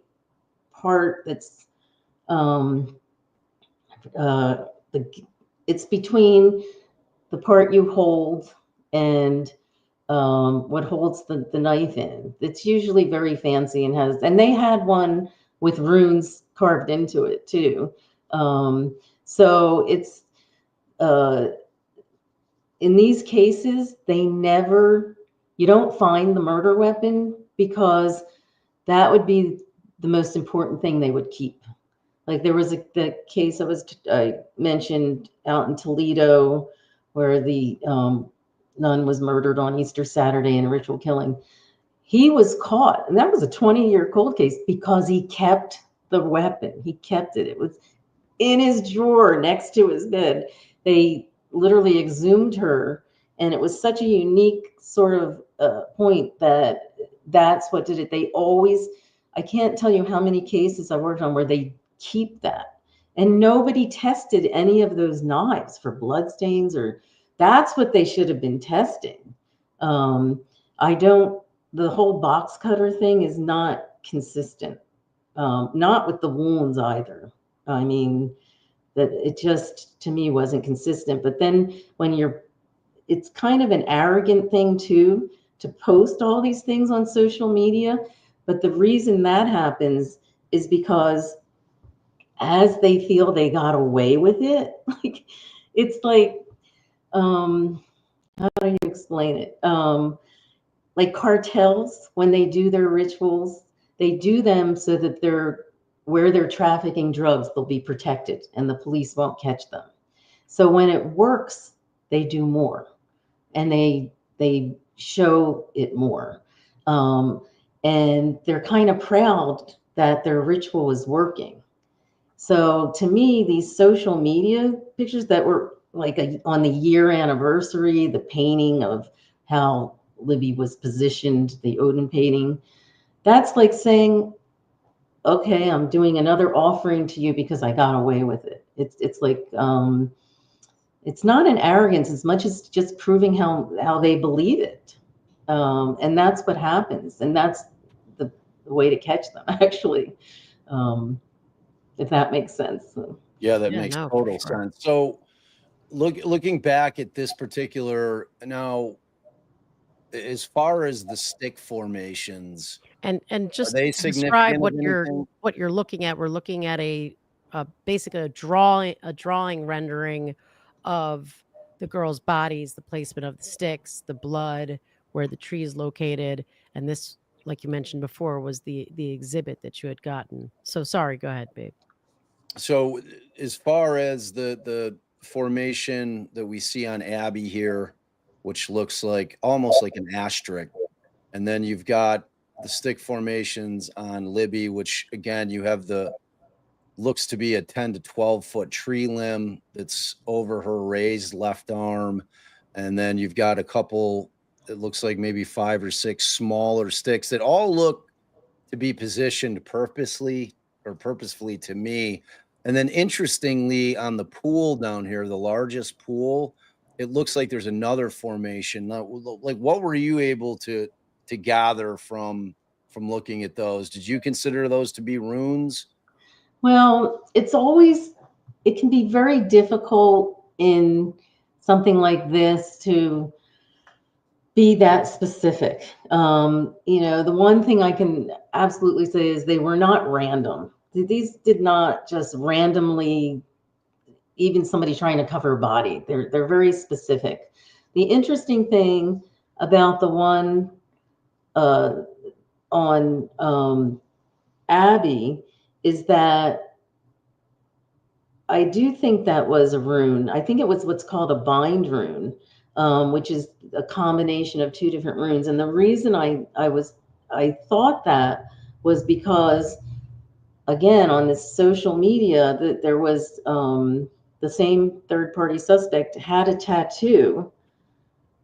part that's it's between the part you hold and what holds the knife in. It's usually very fancy and they had one with runes carved into it too. So it's in these cases, you don't find the murder weapon, because that would be the most important thing they would keep. Like there was the case I mentioned out in Toledo, where the nun was murdered on Easter Saturday in a ritual killing. He was caught, and that was a 20-year cold case because he kept the weapon. He kept it. It was in his drawer next to his bed. They literally exhumed her, and it was such a unique sort of point that's what did it. I can't tell you how many cases I worked on where they keep that, and nobody tested any of those knives for blood stains, or that's what they should have been testing. The whole box cutter thing is not consistent, not with the wounds either. I mean, that it just to me wasn't consistent. But then it's kind of an arrogant thing too, to post all these things on social media. But the reason that happens is because as they feel they got away with it, like it's like, how do you explain it? Like cartels, when they do their rituals, they do them so that where they're trafficking drugs, they'll be protected and the police won't catch them. So when it works, they do more, and they show it more. And they're kind of proud that their ritual is working. So to me, these social media pictures that were like on the year anniversary, the painting of how Libby was positioned, the Odin painting, that's like saying, okay, I'm doing another offering to you because I got away with it. It's like, it's not an arrogance as much as just proving how they believe it. And that's what happens. And that's the way to catch them, actually. If that makes sense. Yeah, that Yeah, makes no, for total sure. sense. So looking back at this particular now, as far as the stick formations, And are just they to describe significant of anything? what you're looking at, we're looking at basically a drawing rendering of the girls' bodies, the placement of the sticks, the blood, where the tree is located, and this, like you mentioned before, was the exhibit that you had gotten. So sorry, go ahead, babe. So as far as the formation that we see on Abby here, which looks like almost like an asterisk, and then you've got the stick formations on Libby, which again you have looks to be a 10 to 12 foot tree limb that's over her raised left arm, and then you've got a couple, it looks like maybe 5 or 6 smaller sticks that all look to be positioned purposefully to me. And then interestingly, on the pool down here, the largest pool, it looks like there's another formation. Like, what were you able to gather from looking at those? Did you consider those to be runes? Well, it can be very difficult in something like this to be that specific. The one thing I can absolutely say is they were not random. these did not just randomly, even somebody trying to cover a body. They're very specific. The interesting thing about the one on Abby is that I do think that was a rune. I think it was what's called a bind rune, which is a combination of two different runes. And the reason I thought that was because, again, on this social media, that there was the same third-party suspect had a tattoo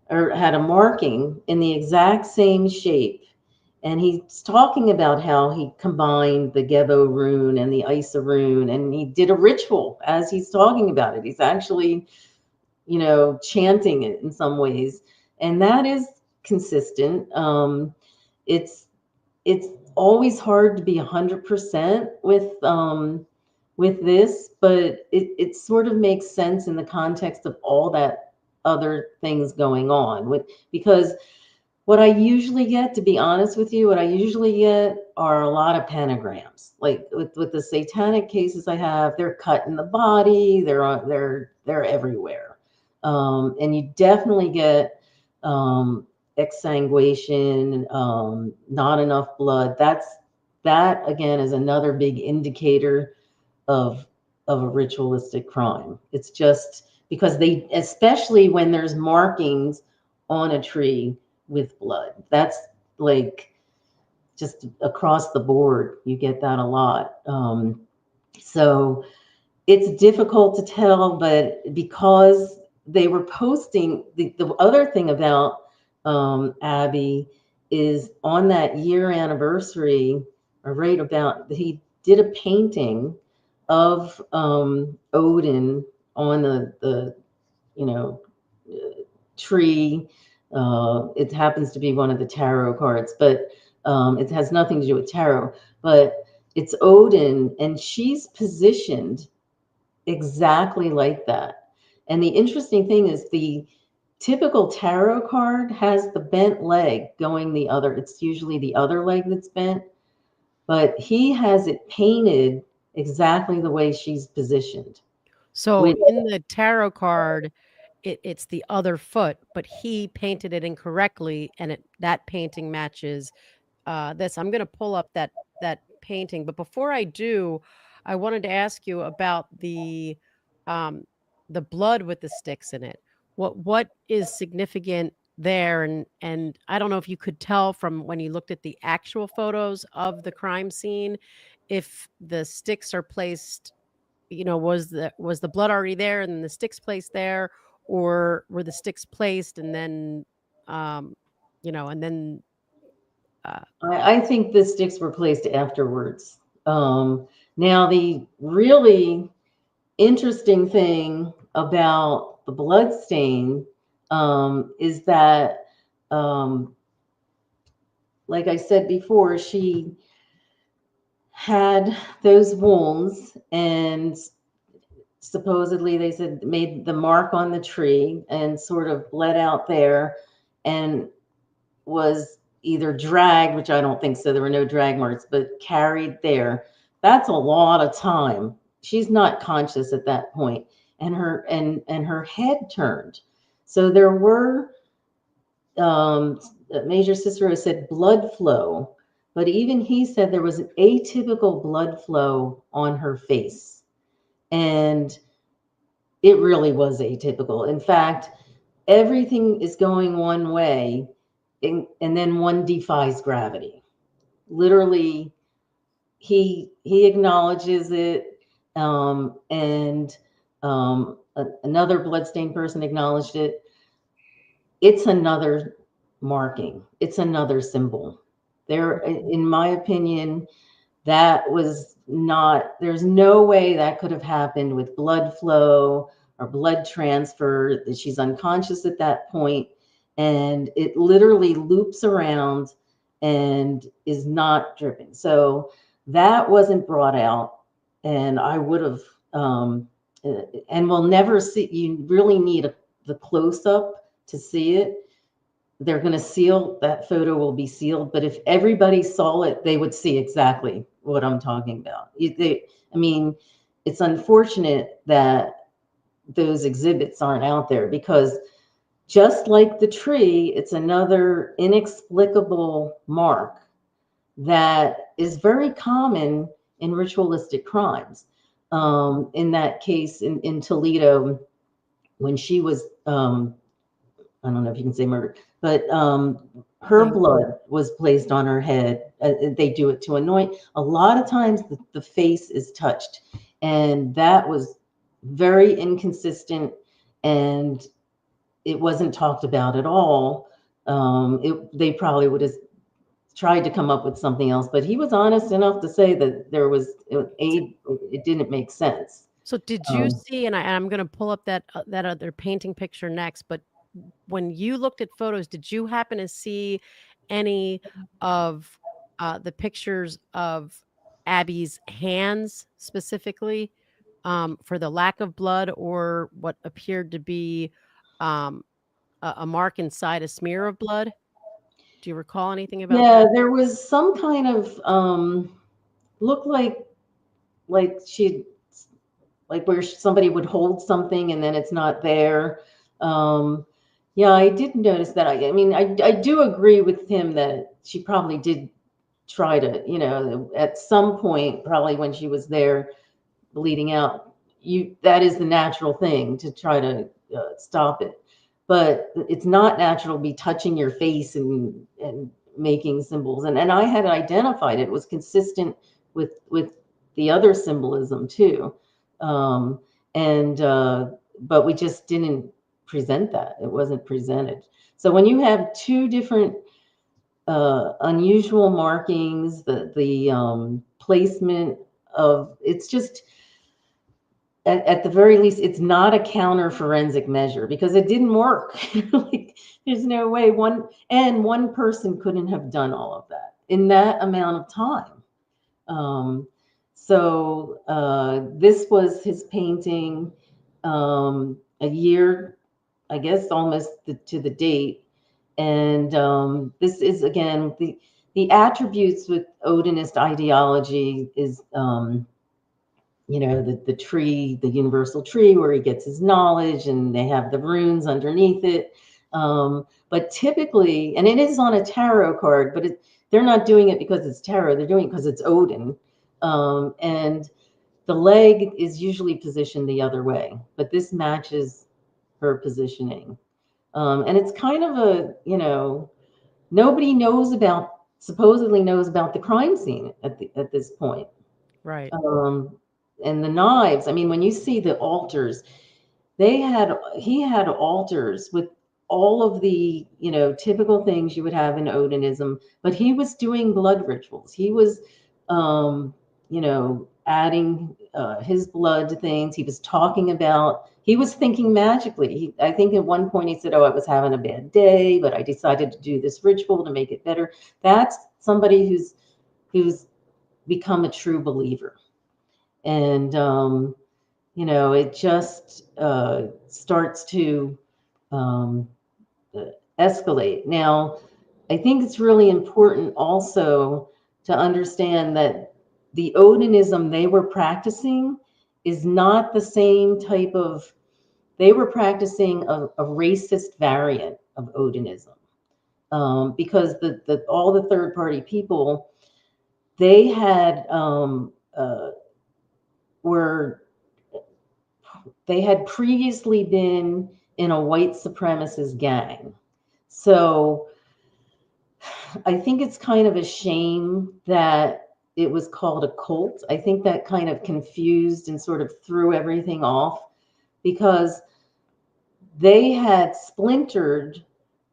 or had a marking in the exact same shape. And he's talking about how he combined the Gebo rune and the Isa rune, and he did a ritual as he's talking about it. He's actually, chanting it in some ways. And that is consistent. It's always hard to be 100% with this, but it sort of makes sense in the context of all that other things going on because what I usually get, to be honest with you, what I usually get are a lot of pentagrams. Like with the satanic cases I have, they're cut in the body, they're everywhere. And you definitely get exsanguation, not enough blood. That again is another big indicator of a ritualistic crime. It's just because especially when there's markings on a tree with blood, that's like just across the board, you get that a lot. So it's difficult to tell, but because they were posting, the other thing about Abby is on that year anniversary, or right about, he did a painting of Odin on the tree. It happens to be one of the tarot cards, but it has nothing to do with tarot. But it's Odin, and she's positioned exactly like that. And the interesting thing is the typical tarot card has the bent leg going the other. It's usually the other leg that's bent, but he has it painted exactly the way she's positioned. So in the tarot card, it's the other foot, but he painted it incorrectly, and that painting matches this. I'm going to pull up that painting, but before I do, I wanted to ask you about the blood with the sticks in it. What is significant there? And I don't know if you could tell from when you looked at the actual photos of the crime scene if the sticks are placed, was the blood already there and the sticks placed there, or were the sticks placed and then I think the sticks were placed afterwards. Now the really interesting thing about the blood stain is that, like I said before, she had those wounds, and supposedly they said made the mark on the tree and sort of bled out there and was either dragged, which I don't think so, there were no drag marks, but carried there. That's a lot of time. She's not conscious at that point, and her head turned. So there were Major Cicero said blood flow, but even he said there was an atypical blood flow on her face, and it really was atypical. In fact, everything is going one way, and then one defies gravity. Literally, he acknowledges it, and another bloodstained person acknowledged it. It's another marking. It's another symbol. There, in my opinion, that was not, there's no way that could have happened with blood flow or blood transfer. She's unconscious at that point, and it literally loops around and is not dripping. So that wasn't brought out, and I would have, and we'll never see, you really need the close-up to see it. They're going to seal, that photo will be sealed, but if everybody saw it, they would see exactly what I'm talking about. I mean, it's unfortunate that those exhibits aren't out there, because just like the tree, it's another inexplicable mark that is very common in ritualistic crimes. In that case in Toledo, when she was, I don't know if you can say murder, but her blood was placed on her head. They do it to anoint. A lot of times the face is touched, and that was very inconsistent, and it wasn't talked about at all. They probably would have tried to come up with something else, but he was honest enough to say that there was it didn't make sense. So did you see, and I'm going to pull up that other painting picture next, but when you looked at photos, did you happen to see any of the pictures of Abby's hands specifically, for the lack of blood or what appeared to be a mark inside a smear of blood? Do you recall anything about Yeah, that? there was some kind of looked like she, like where somebody would hold something and then it's not there. Yeah, I did notice that. I mean, I do agree with him that she probably did try to, you know, at some point, probably when she was there bleeding out, that is the natural thing to try to stop it. But it's not natural to be touching your face and making symbols. And I had identified it was consistent with the other symbolism too. But we just didn't present that. It wasn't presented. So when you have two different unusual markings, the placement of, it's just, at the very least, it's not a counter forensic measure, because it didn't work. Like, there's no way one person couldn't have done all of that in that amount of time. This was his painting, a year, I guess, almost to the date. And this is, again, the attributes with Odinist ideology is, you know, the tree, the universal tree where he gets his knowledge, and they have the runes underneath it. But typically, and it is on a tarot card, but they're not doing it because it's tarot. They're doing it because it's Odin. And the leg is usually positioned the other way, but this matches her positioning. And it's kind of a, you know, nobody supposedly knows about the crime scene at this point. Right. And the knives, I mean, when you see the altars, he had altars with all of the, you know, typical things you would have in Odinism, but he was doing blood rituals. He was, you know, adding his blood to things. He was talking about, he was thinking magically. I think at one point he said, "Oh, I was having a bad day, but I decided to do this ritual to make it better." That's somebody who's become a true believer. And you know, it just starts to escalate. Now, I think it's really important also to understand that the Odinism they were practicing is not the same type of, they were practicing a racist variant of Odinism, because all the third party people, they had they had previously been in a white supremacist gang. So I think it's kind of a shame that it was called a cult. I think that kind of confused and sort of threw everything off, because they had splintered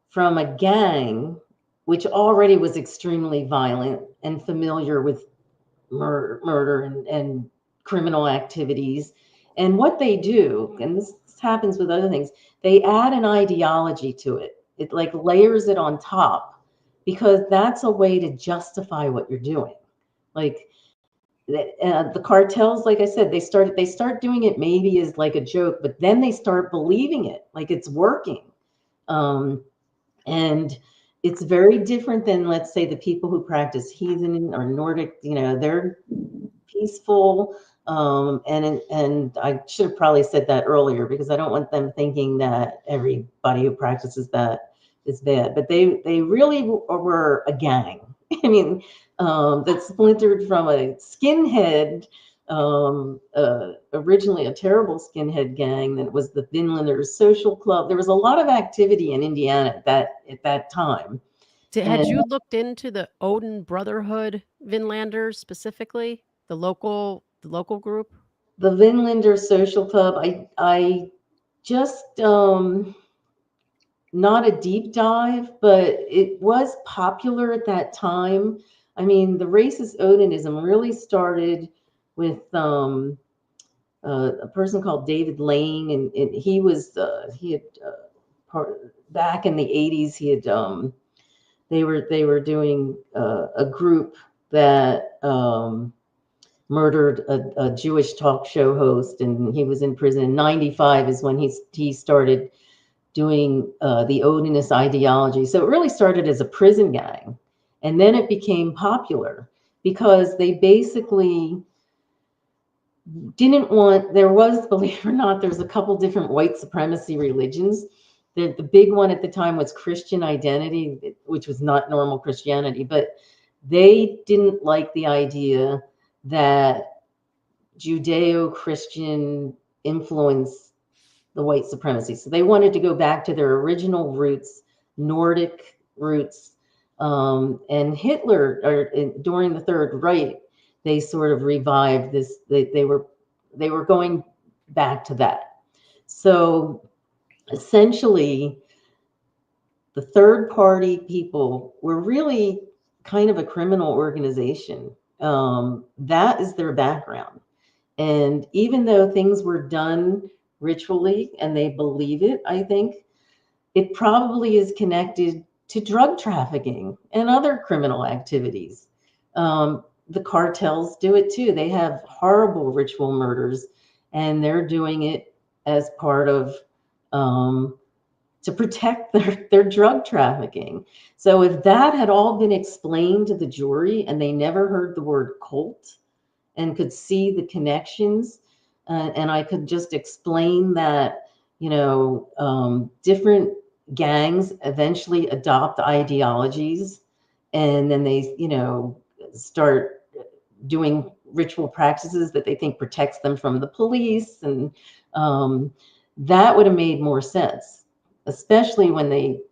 from a gang which already was extremely violent and familiar with murder and criminal activities. And what they do, and this happens with other things, they add an ideology to it. It like layers it on top, because that's a way to justify what you're doing. Like the cartels, like I said, they start doing it maybe as like a joke, but then they start believing it, like it's working. And it's very different than, let's say, the people who practice heathen or Nordic. They're peaceful. And I should have probably said that earlier, because I don't want them thinking that everybody who practices that is bad. But they really were a gang. I mean, that splintered from a skinhead, originally a terrible skinhead gang that was the Vinlanders Social Club. There was a lot of activity in Indiana at that time. Had you looked into the Odin Brotherhood Vinlanders specifically, the local group? The Vinlander Social Club, I just not a deep dive, but it was popular at that time. I mean, the racist Odinism really started with a person called David Lane, and he had back in the 80s. He had they were doing a group that murdered a Jewish talk show host, and he was in prison. In 95 is when he started doing the Odinist ideology. So it really started as a prison gang, and then it became popular because they basically didn't want, believe it or not, there's a couple different white supremacy religions. The big one at the time was Christian identity, which was not normal Christianity, but they didn't like the idea that Judeo-Christian influenced the white supremacy. So they wanted to go back to their original roots, Nordic roots. And Hitler, during the Third Reich, they sort of revived this. They were going back to that. So essentially, the third party people were really kind of a criminal organization. That is their background. And even though things were done ritually and they believe it, I think it probably is connected to drug trafficking and other criminal activities. The cartels do it too. They have horrible ritual murders, and they're doing it as part of to protect their drug trafficking. So if that had all been explained to the jury and they never heard the word cult and could see the connections, and I could just explain that, different gangs eventually adopt ideologies, and then they, start doing ritual practices that they think protects them from the police. And that would have made more sense, especially when they,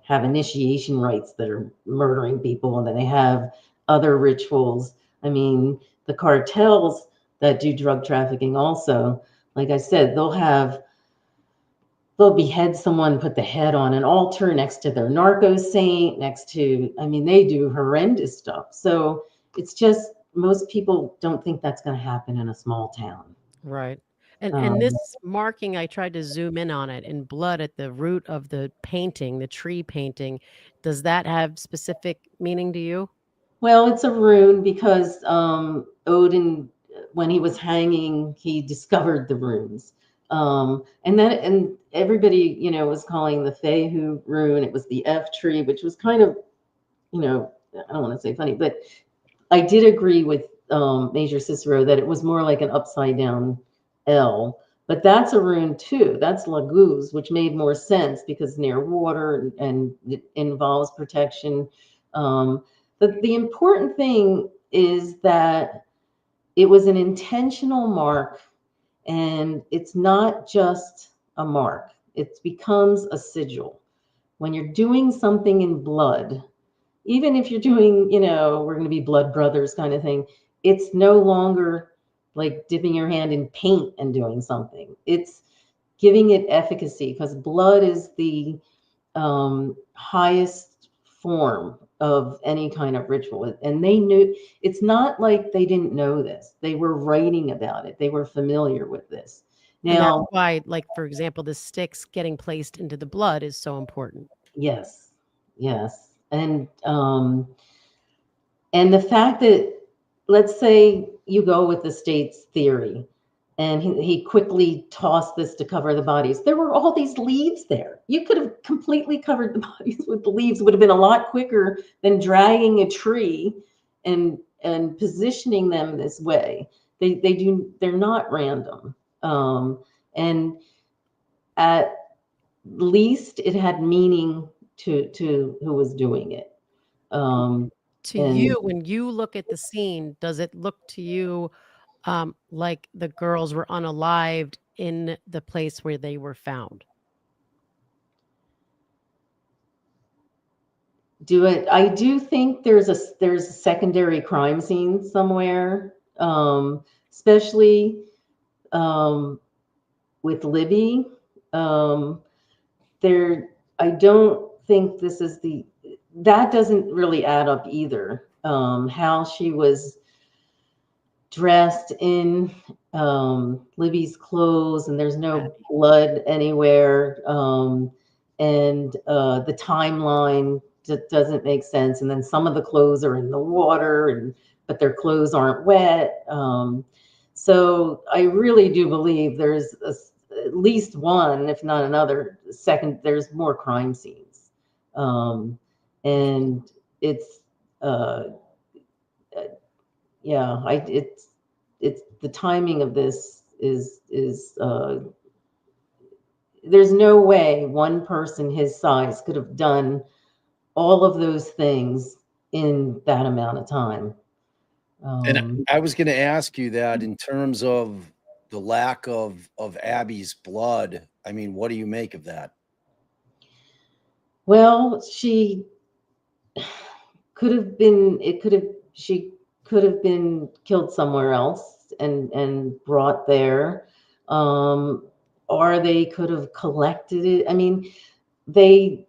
have initiation rites that are murdering people, and then they have other rituals. I mean, the cartels that do drug trafficking also, like I said, they'll behead someone, put the head on an altar next to their narco saint, they do horrendous stuff. So it's just, most people don't think that's going to happen in a small town. Right. And this marking, I tried to zoom in on it in blood at the root of the painting, the tree painting. Does that have specific meaning to you? Well, it's a rune because Odin, when he was hanging, he discovered the runes. And everybody, was calling the Fehu rune. It was the F tree, which was kind of, I don't want to say funny, but I did agree with Major Cicero that it was more like an upside down L. But that's a rune too. That's Laguz, which made more sense because near water and it involves protection. The important thing is that it was an intentional mark, and it's not just a mark. It becomes a sigil. When you're doing something in blood, even if you're doing, we're going to be blood brothers kind of thing, it's no longer like dipping your hand in paint and doing something. It's giving it efficacy, because blood is the highest form of any kind of ritual. And they knew, it's not like they didn't know this. They were writing about it. They were familiar with this. And that's Now, why, like, for example, the sticks getting placed into the blood is so important. yes. And the fact that, let's say you go with the state's theory, and he quickly tossed this to cover the bodies. There were all these leaves there. You could have completely covered the bodies with the leaves. Would have been a lot quicker than dragging a tree and positioning them this way. They're not random. And at least it had meaning to who was doing it. To you, when you look at the scene, does it look to you like the girls were unalived in the place where they were found? I do think there's a secondary crime scene somewhere, especially with Libby. I don't think this is that doesn't really add up either. How she was dressed in Libby's clothes, and there's no blood anywhere, and the timeline doesn't make sense. And then some of the clothes are in the water, but their clothes aren't wet. So I really do believe there's at least one, if not another, there's more crime scenes. And it's yeah, it's the timing of this is there's no way one person his size could have done all of those things in that amount of time. And I was going to ask you that in terms of the lack of Abby's blood. I mean, what do you make of that? Well, she could have been killed somewhere else and brought there, or they could have collected it. I mean, they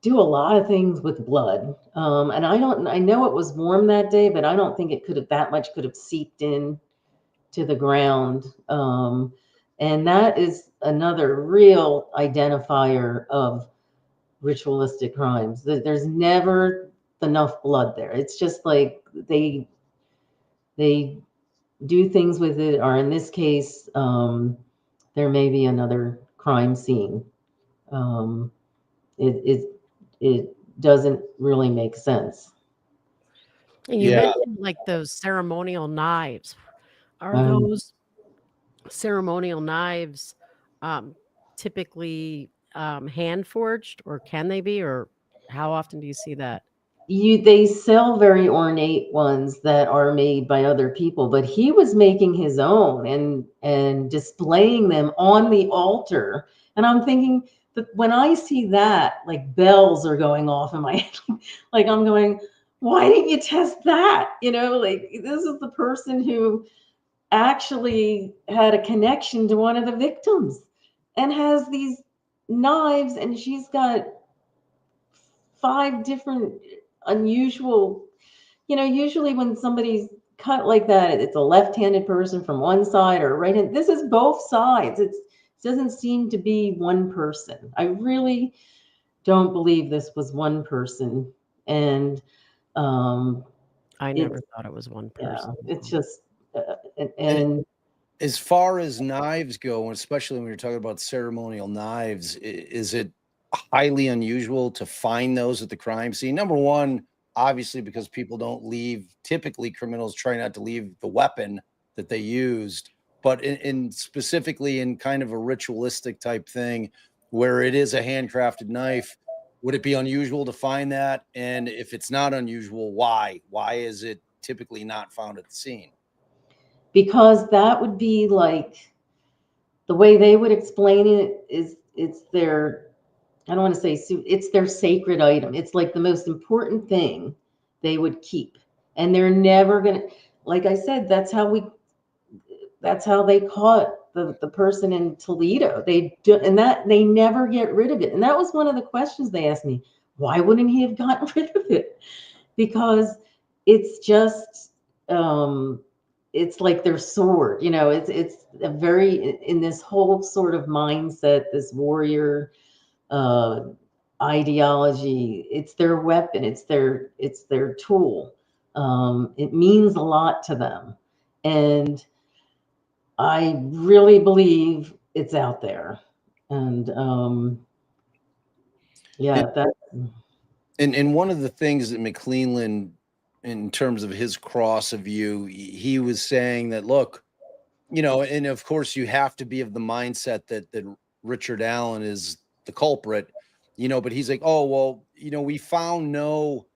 do a lot of things with blood, and I know it was warm that day, but I don't think it could have seeped in to the ground, and that is another real identifier of ritualistic crimes. There's never enough blood there. It's just like they do things with it, or in this case, there may be another crime scene. It doesn't really make sense. And you mentioned like those ceremonial knives. Are those ceremonial knives typically hand forged, or can they be, or how often do you see that? They sell very ornate ones that are made by other people, but he was making his own and displaying them on the altar. And I'm thinking that when I see that, like bells are going off in my head. Like I'm going, why didn't you test that? You know, like this is the person who actually had a connection to one of the victims and has these knives, and she's got 5 different unusual, usually when somebody's cut like that, it's a left-handed person from one side or right hand. This is both sides. It doesn't seem to be one person. I really don't believe this was one person. And I never thought it was one person. Yeah, it's just and as far as knives go, especially when you're talking about ceremonial knives, is it highly unusual to find those at the crime scene? Number one, obviously, because people don't leave, typically criminals try not to leave the weapon that they used, but in specifically in kind of a ritualistic type thing where it is a handcrafted knife, would it be unusual to find that? And if it's not unusual, why? Why is it typically not found at the scene? Because that would be like the way they would explain it is it's their, I don't want to say it's their sacred item. It's like the most important thing they would keep. And they're never going to, like I said, that's how they caught the person in Toledo. They never get rid of it. And that was one of the questions they asked me. Why wouldn't he have gotten rid of it? Because it's just, it's like their sword, it's a very, in this whole sort of mindset, this warrior ideology, it's their weapon, it's their tool. It means a lot to them. And I really believe it's out there. And yeah, And, that. and one of the things that McClelland, in terms of his cross of you, he was saying that, look, you know, and of course you have to be of the mindset that Richard Allen is the culprit, you know, but he's like, oh, well, you know, we found no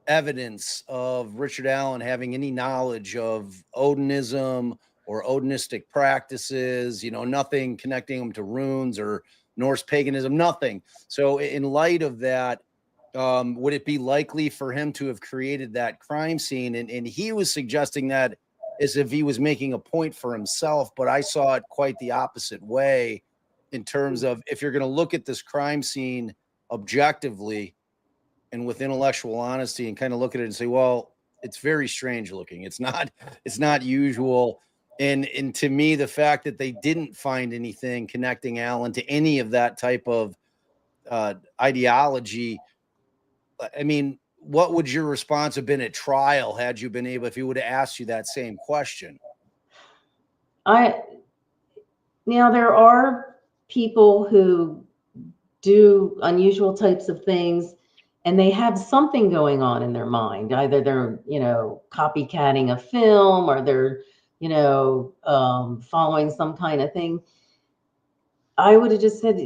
evidence of Richard Allen having any knowledge of Odinism or Odinistic practices, you know, nothing connecting him to runes or Norse paganism, nothing. So in light of that, would it be likely for him to have created that crime scene? And he was suggesting that as if he was making a point for himself, but I saw it quite the opposite way in terms of, if you're going to look at this crime scene objectively and with intellectual honesty and kind of look at it and say, well, it's very strange looking. It's not usual. And to me, the fact that they didn't find anything connecting Allen to any of that type of ideology, I mean, what would your response have been at trial had you been able, if he would have asked you that same question? Now there are people who do unusual types of things and they have something going on in their mind. Either they're, copycatting a film, or they're, following some kind of thing. I would have just said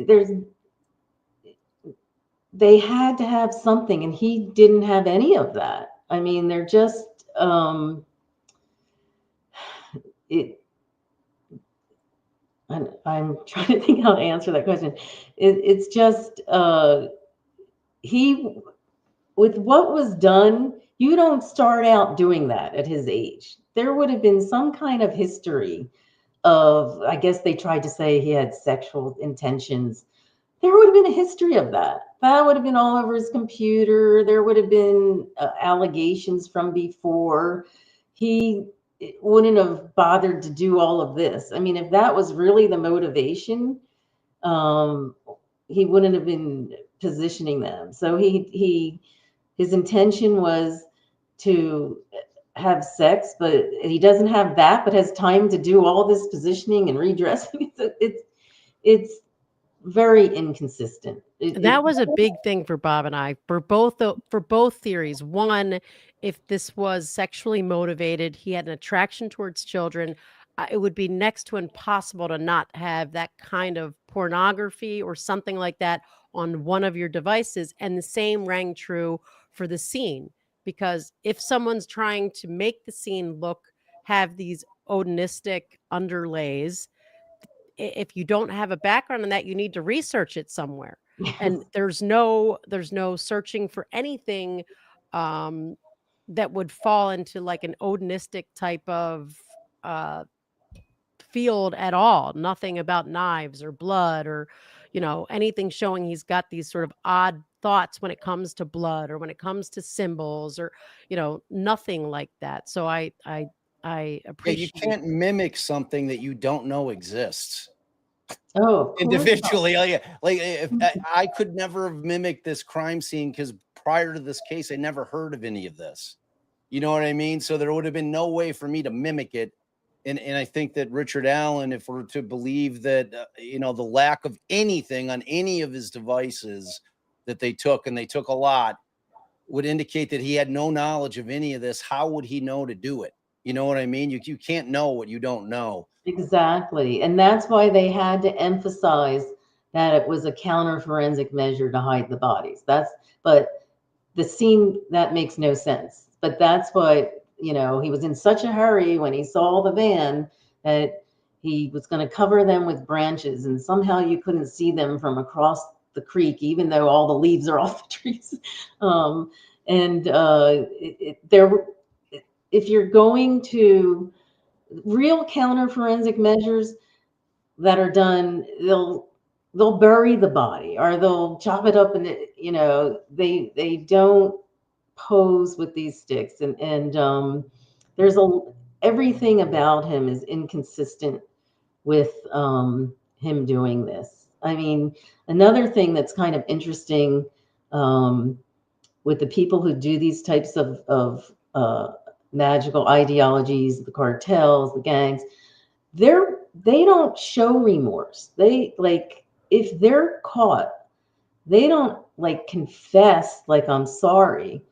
they had to have something, and he didn't have any of that. I mean, they're just, I'm trying to think how to answer that question. It's just, with what was done, you don't start out doing that at his age. There would have been some kind of history of, I guess they tried to say he had sexual intentions. There would have been a history of that. That would have been all over his computer. There would have been allegations from before. He wouldn't have bothered to do all of this. I mean, if that was really the motivation, he wouldn't have been positioning them. So his intention was to have sex, but he doesn't have that, but has time to do all this positioning and redressing. It's very inconsistent. That was a big thing for Bob and I, for both theories. One, if this was sexually motivated, he had an attraction towards children, it would be next to impossible to not have that kind of pornography or something like that on one of your devices. And the same rang true for the scene, because if someone's trying to make the scene have these Odinistic underlays, if you don't have a background in that, you need to research it somewhere. And there's no searching for anything that would fall into like an Odinistic type of field at all. Nothing about knives or blood or anything showing he's got these sort of odd thoughts when it comes to blood or when it comes to symbols, or nothing like that. So I appreciate. Yeah, you can't mimic something that you don't know exists. Oh, individually. Like if I could never have mimicked this crime scene, because prior to this case, I never heard of any of this. You know what I mean? So there would have been no way for me to mimic it. And I think that Richard Allen, if we're to believe that, the lack of anything on any of his devices that they took, and they took a lot, would indicate that he had no knowledge of any of this. How would he know to do it? You know what I mean? You can't know what you don't know. Exactly. And that's why they had to emphasize that it was a counter forensic measure to hide the bodies. But the scene, that makes no sense. But that's what, he was in such a hurry when he saw the van that he was going to cover them with branches, and somehow you couldn't see them from across the creek, even though all the leaves are off the trees. If you're going to real counter forensic measures that are done, they'll bury the body, or they'll chop it up, and they don't pose with these sticks, and there's everything about him is inconsistent with him doing this. I mean, another thing that's kind of interesting with the people who do these types of magical ideologies, the cartels, the gangs, they don't show remorse. They like, if they're caught, they don't like confess like I'm sorry.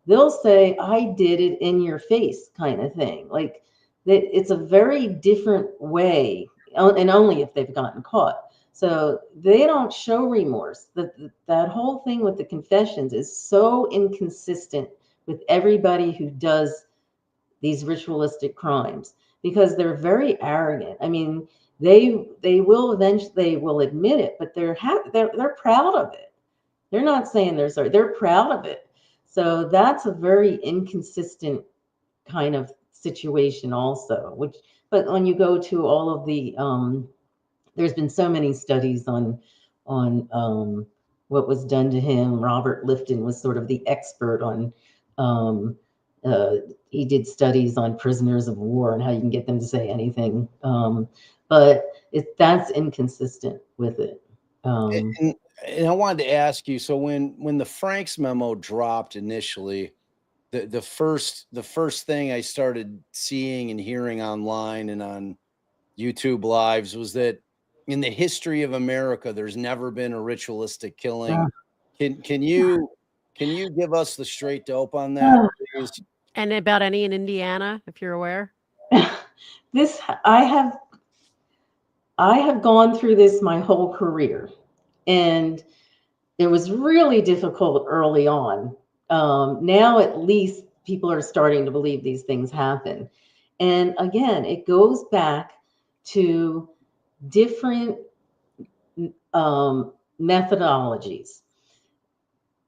They'll say I did it in your face kind of thing. Like that, it's a very different way, and only if they've gotten caught. So they don't show remorse. That whole thing with the confessions is so inconsistent with everybody who does these ritualistic crimes, because they're very arrogant. I mean, they will eventually, they will admit it, but they're proud of it. They're not saying they're sorry. They're proud of it. So that's a very inconsistent kind of situation also, which, but when you go to all of the there's been so many studies on what was done to him. Robert Lifton was sort of the expert on um uh, he did studies on prisoners of war and how you can get them to say anything. But that's inconsistent with it. Um, And I wanted to ask you, so when the Franks memo dropped initially, the first thing I started seeing and hearing online and on YouTube lives was that in the history of America, there's never been a ritualistic killing. Can you give us the straight dope on that, please? And about any in Indiana, if you're aware? this I have gone through this my whole career, and it was really difficult early on. Now at least people are starting to believe these things happen. And again, it goes back to different methodologies.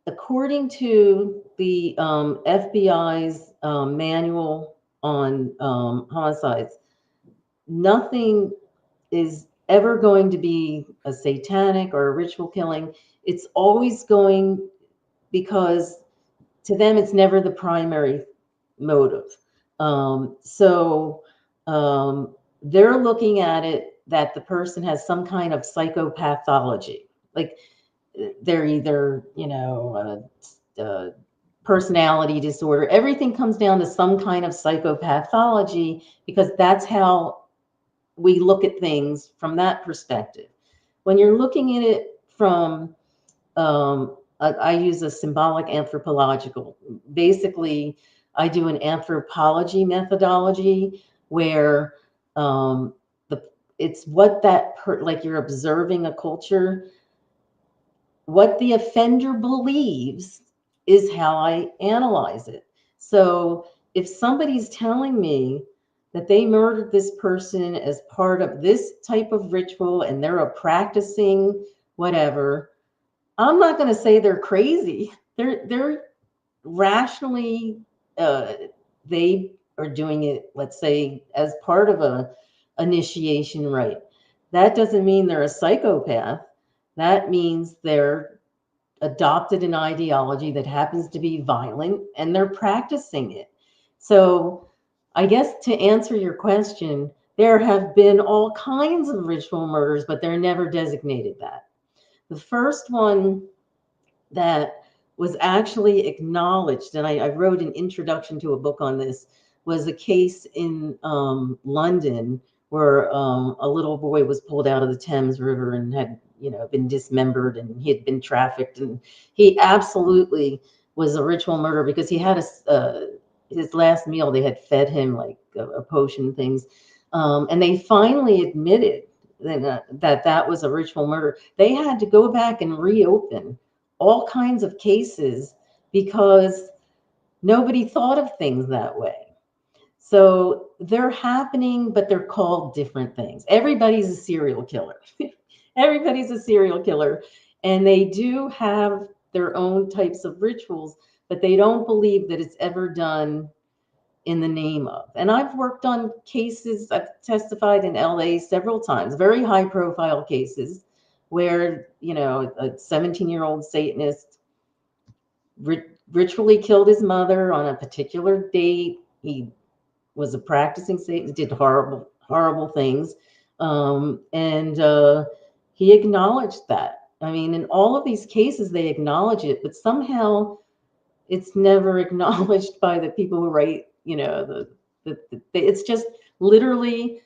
According to the FBI's manual on homicides, nothing is ever going to be a satanic or a ritual killing. It's always going, because to them it's never the primary motive. So they're looking at it that the person has some kind of psychopathology, like they're either, personality disorder. Everything comes down to some kind of psychopathology, because that's how we look at things from that perspective. When you're looking at it from, I use a symbolic anthropological. Basically, I do an anthropology methodology where it's what like you're observing a culture. What the offender believes is how I analyze it. So if somebody's telling me that they murdered this person as part of this type of ritual and they're a practicing whatever, I'm not going to say they're crazy. They're rationally, they are doing it, let's say, as part of a initiation rite. That doesn't mean they're a psychopath. That means they're adopted an ideology that happens to be violent and they're practicing it. So I guess to answer your question, there have been all kinds of ritual murders, but they're never designated that. The first one that was actually acknowledged, and I wrote an introduction to a book on this, was a case in London where a little boy was pulled out of the Thames River and had, been dismembered, and he had been trafficked, and he absolutely was a ritual murder, because he had his last meal, they had fed him like a potion things, and they finally admitted that was a ritual murder. They had to go back and reopen all kinds of cases because nobody thought of things that way. So they're happening, but they're called different things. Everybody's a serial killer. Everybody's a serial killer. And they do have their own types of rituals, but they don't believe that it's ever done in the name of. And I've worked on cases, I've testified in LA several times, very high profile cases where, a 17-year-old Satanist ritually killed his mother on a particular date. He was a practicing Satanist, did horrible, horrible things. And he acknowledged that. I mean, in all of these cases, they acknowledge it, but somehow it's never acknowledged by the people who write, it's just literally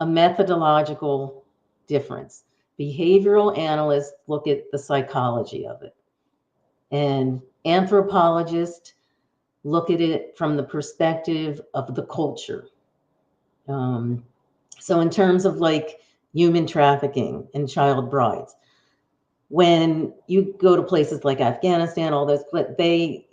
a methodological difference. Behavioral analysts look at the psychology of it, and anthropologists look at it from the perspective of the culture. So in terms of like human trafficking and child brides, when you go to places like Afghanistan, all those, but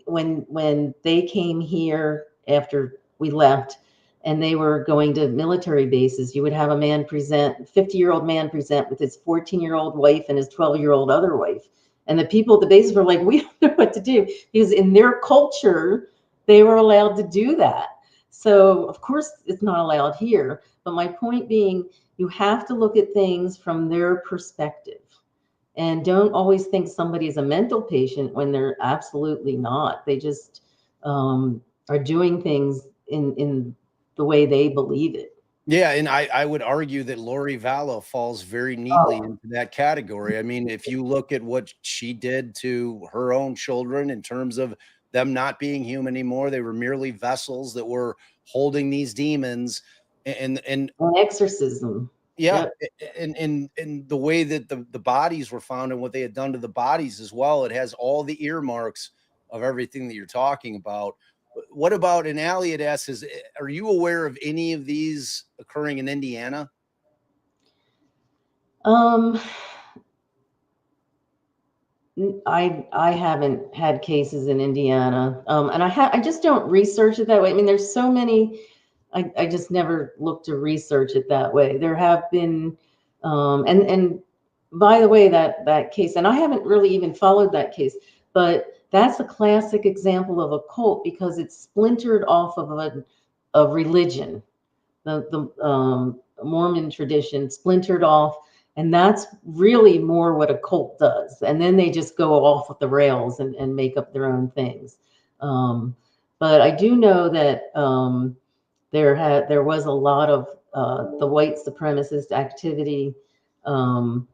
when they came here after we left and they were going to military bases, you would have a man present, 50-year-old man present with his 14-year-old wife and his 12-year-old other wife. And the people at the bases were like, we don't know what to do, because in their culture, they were allowed to do that. So of course it's not allowed here. But my point being, you have to look at things from their perspective. And don't always think somebody is a mental patient when they're absolutely not. They just are doing things in the way they believe it. Yeah, and I would argue that Lori Vallow falls very neatly into that category. I mean, if you look at what she did to her own children in terms of them not being human anymore, they were merely vessels that were holding these demons, and An exorcism. yeah, Yep. and the way that the bodies were found and what they had done to the bodies as well, it has all the earmarks of everything that you're talking about. What about, and Allie had asked, are you aware of any of these occurring in Indiana? I haven't had cases in Indiana, and I just don't research it that way. I mean, there's so many. I just never look to research it that way. There have been, and by the way, that case, and I haven't really even followed that case, but that's a classic example of a cult because it's splintered off of a religion. The Mormon tradition splintered off, and that's really more what a cult does. And then they just go off with the rails and make up their own things. But I do know that there was a lot of the white supremacist activity on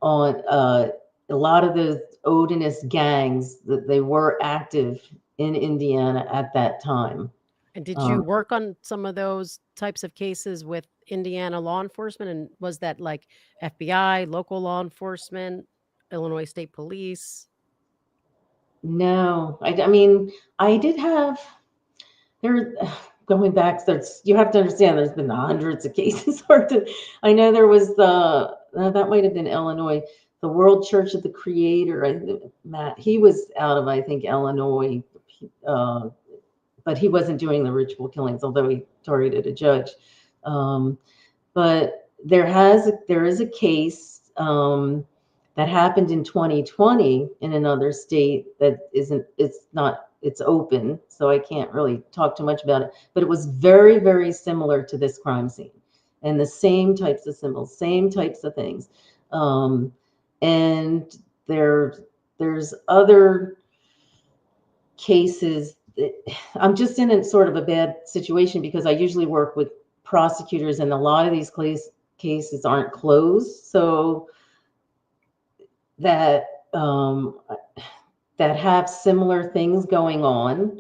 a lot of those Odinist gangs, that they were active in Indiana at that time. And did you work on some of those types of cases with Indiana law enforcement? And was that like FBI, local law enforcement, Illinois State Police? No, I mean, I did have, there, going back, you have to understand there's been hundreds of cases. I know there was that might have been Illinois, the World Church of the Creator. Matt, he was out of, I think, Illinois, but he wasn't doing the ritual killings, although he targeted a judge. But there is a case that happened in 2020 in another state that it's open, so I can't really talk too much about it, but it was very, very similar to this crime scene, and the same types of symbols, same types of things. And there's other cases. I'm just in a sort of a bad situation because I usually work with prosecutors, and a lot of these cases aren't closed, so that have similar things going on.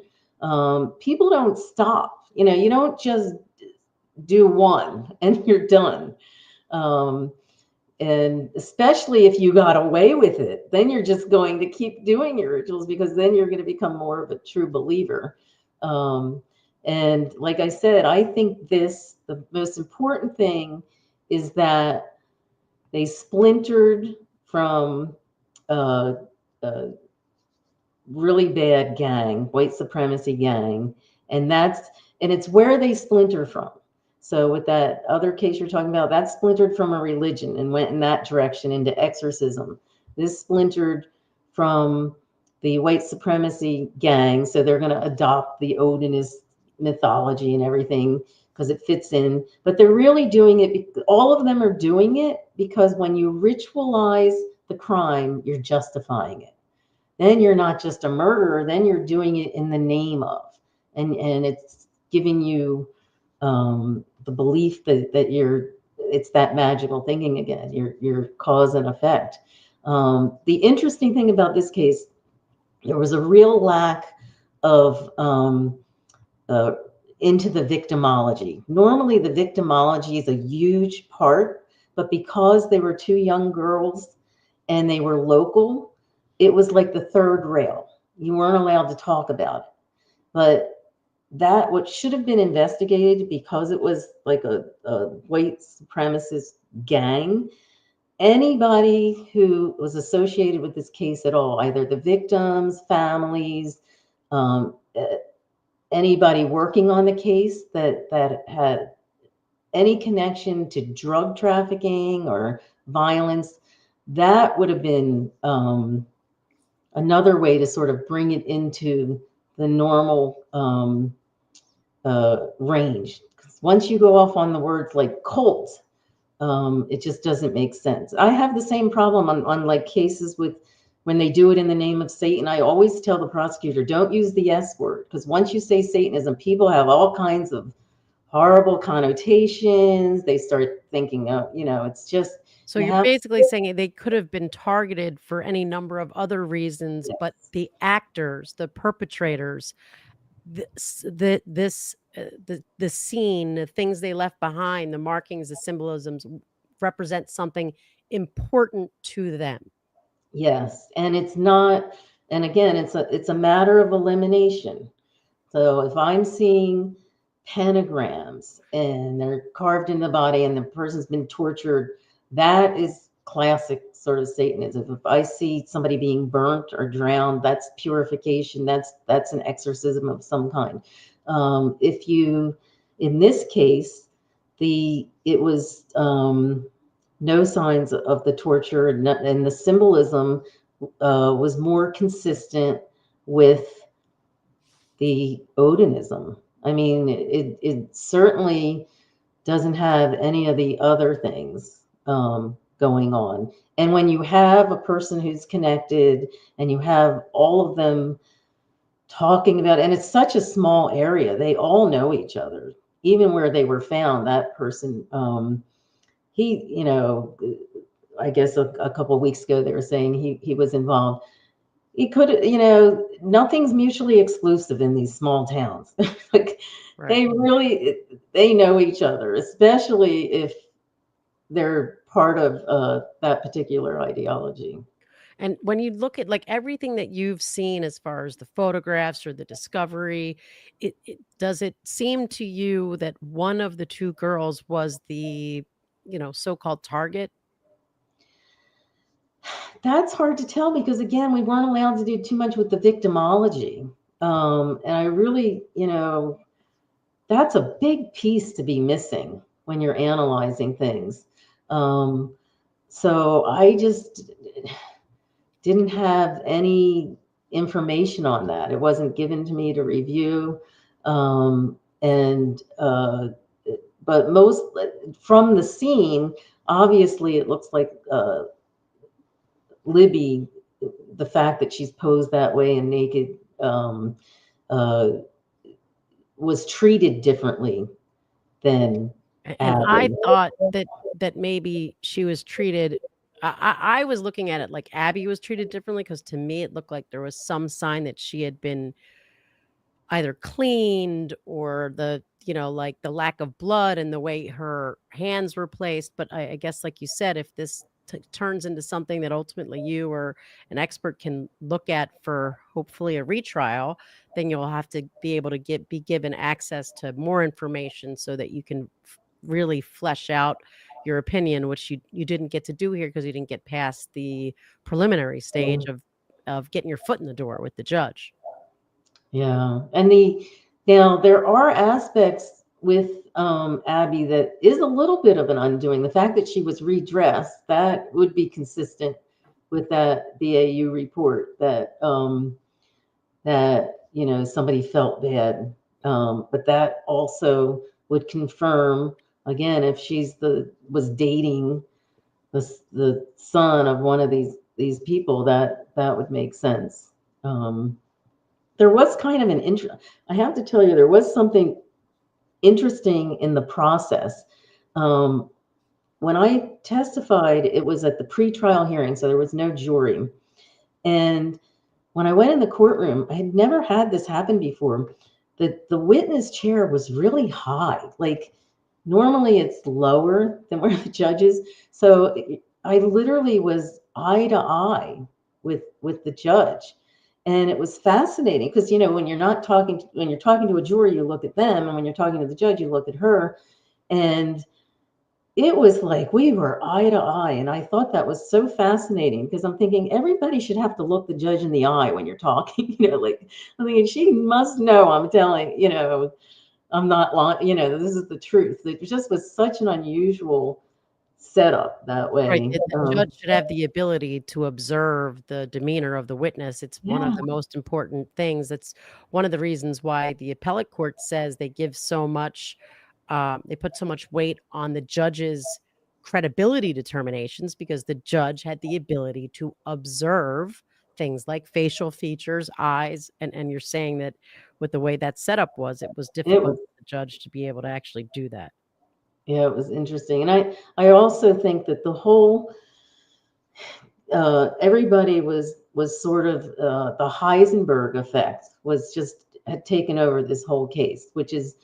People don't stop. You don't just do one and you're done. And especially if you got away with it, then you're just going to keep doing your rituals, because then you're going to become more of a true believer. And like I said, I think the most important thing is that they splintered from a really bad gang, white supremacy gang, and it's where they splinter from. So with that other case you're talking about, that splintered from a religion and went in that direction into exorcism. This splintered from the white supremacy gang, so they're going to adopt the Odinist mythology and everything because it fits in. But they're really doing it, all of them are doing it because when you ritualize the crime, you're justifying it. Then you're not just a murderer, then you're doing it in the name of. And it's giving you the belief that it's that magical thinking again, your cause and effect. The interesting thing about this case, there was a real lack of into the victimology. Normally the victimology is a huge part, but because they were two young girls and they were local, it was like the third rail. You weren't allowed to talk about it. But that, what should have been investigated, because it was like a white supremacist gang, anybody who was associated with this case at all, either the victims, families, anybody working on the case that had any connection to drug trafficking or violence, that would have been another way to sort of bring it into the normal range. 'Cause once you go off on the words like cult, it just doesn't make sense. I have the same problem on like cases with when they do it in the name of Satan. I always tell the prosecutor, don't use the S word, because once you say Satanism, people have all kinds of horrible connotations. They start thinking, you know, it's just. So you're basically saying they could have been targeted for any number of other reasons, Yes. but the actors, the perpetrators, the scene, the things they left behind, the markings, the symbolisms represent something important to them. Yes, and it's not, and again, it's a matter of elimination. So if I'm seeing pentagrams and they're carved in the body and the person's been tortured, that is classic sort of Satanism. If I see somebody being burnt or drowned, that's purification. That's an exorcism of some kind. If you, in this case, it was no signs of the torture, and the symbolism was more consistent with the Odinism. I mean, it certainly doesn't have any of the other things going on. And when you have a person who's connected and you have all of them talking about, and it's such a small area, they all know each other, even where they were found, that person, he, you know, I guess a couple of weeks ago, they were saying he was involved. He could, you know, nothing's mutually exclusive in these small towns. Like Right. they really, they know each other, especially if they're part of that particular ideology. And when you look at like everything that you've seen as far as the photographs or the discovery, does it seem to you that one of the two girls was the, you know, so-called target? That's hard to tell because again, we weren't allowed to do too much with the victimology. And I really, you know, that's a big piece to be missing when you're analyzing things. So I just didn't have any information on that. It wasn't given to me to review. But most from the scene, obviously it looks like Libby, the fact that she's posed that way and naked, was treated differently than And I Abby. thought that maybe she was treated. I was looking at it like Abby was treated differently because to me it looked like there was some sign that she had been either cleaned or the, you know, like the lack of blood and the way her hands were placed. But I guess, like you said, if this turns into something that ultimately you or an expert can look at for hopefully a retrial, then you'll have to be able to be given access to more information so that you can really flesh out your opinion, which you didn't get to do here because you didn't get past the preliminary stage of getting your foot in the door with the judge. Yeah, and now there are aspects with Abby that is a little bit of an undoing. The fact that she was redressed, that would be consistent with that BAU report that that, you know, somebody felt bad. But that also would confirm again if she's was dating the son of one of these people, that would make sense. There was kind of I have to tell you, there was something interesting in the process. When I testified, it was at the pretrial hearing, so there was no jury. And when I went in the courtroom, I had never had this happen before. the witness chair was really high. Like normally it's lower than where the judge is. So I literally was eye to eye with the judge. And it was fascinating because, you know, when you're talking to a jury, you look at them. And when you're talking to the judge, you look at her. And it was like we were eye to eye. And I thought that was so fascinating because I'm thinking everybody should have to look the judge in the eye when you're talking. You know, like I'm thinking she must know I'm telling, you know, I'm not lying, you know, this is the truth. It just was such an unusual setup that Right, way. the judge should have the ability to observe the demeanor of the witness. It's one of Yeah, the most important things. That's one of the reasons why the appellate court says they give so much, they put so much weight on the judge's credibility determinations because the judge had the ability to observe things like facial features, eyes, and you're saying that with the way that setup was, it was it difficult was. for the judge to be able to actually do that. Yeah, it was interesting. And I also think that the whole everybody was sort of the Heisenberg effect was just had taken over this whole case, which is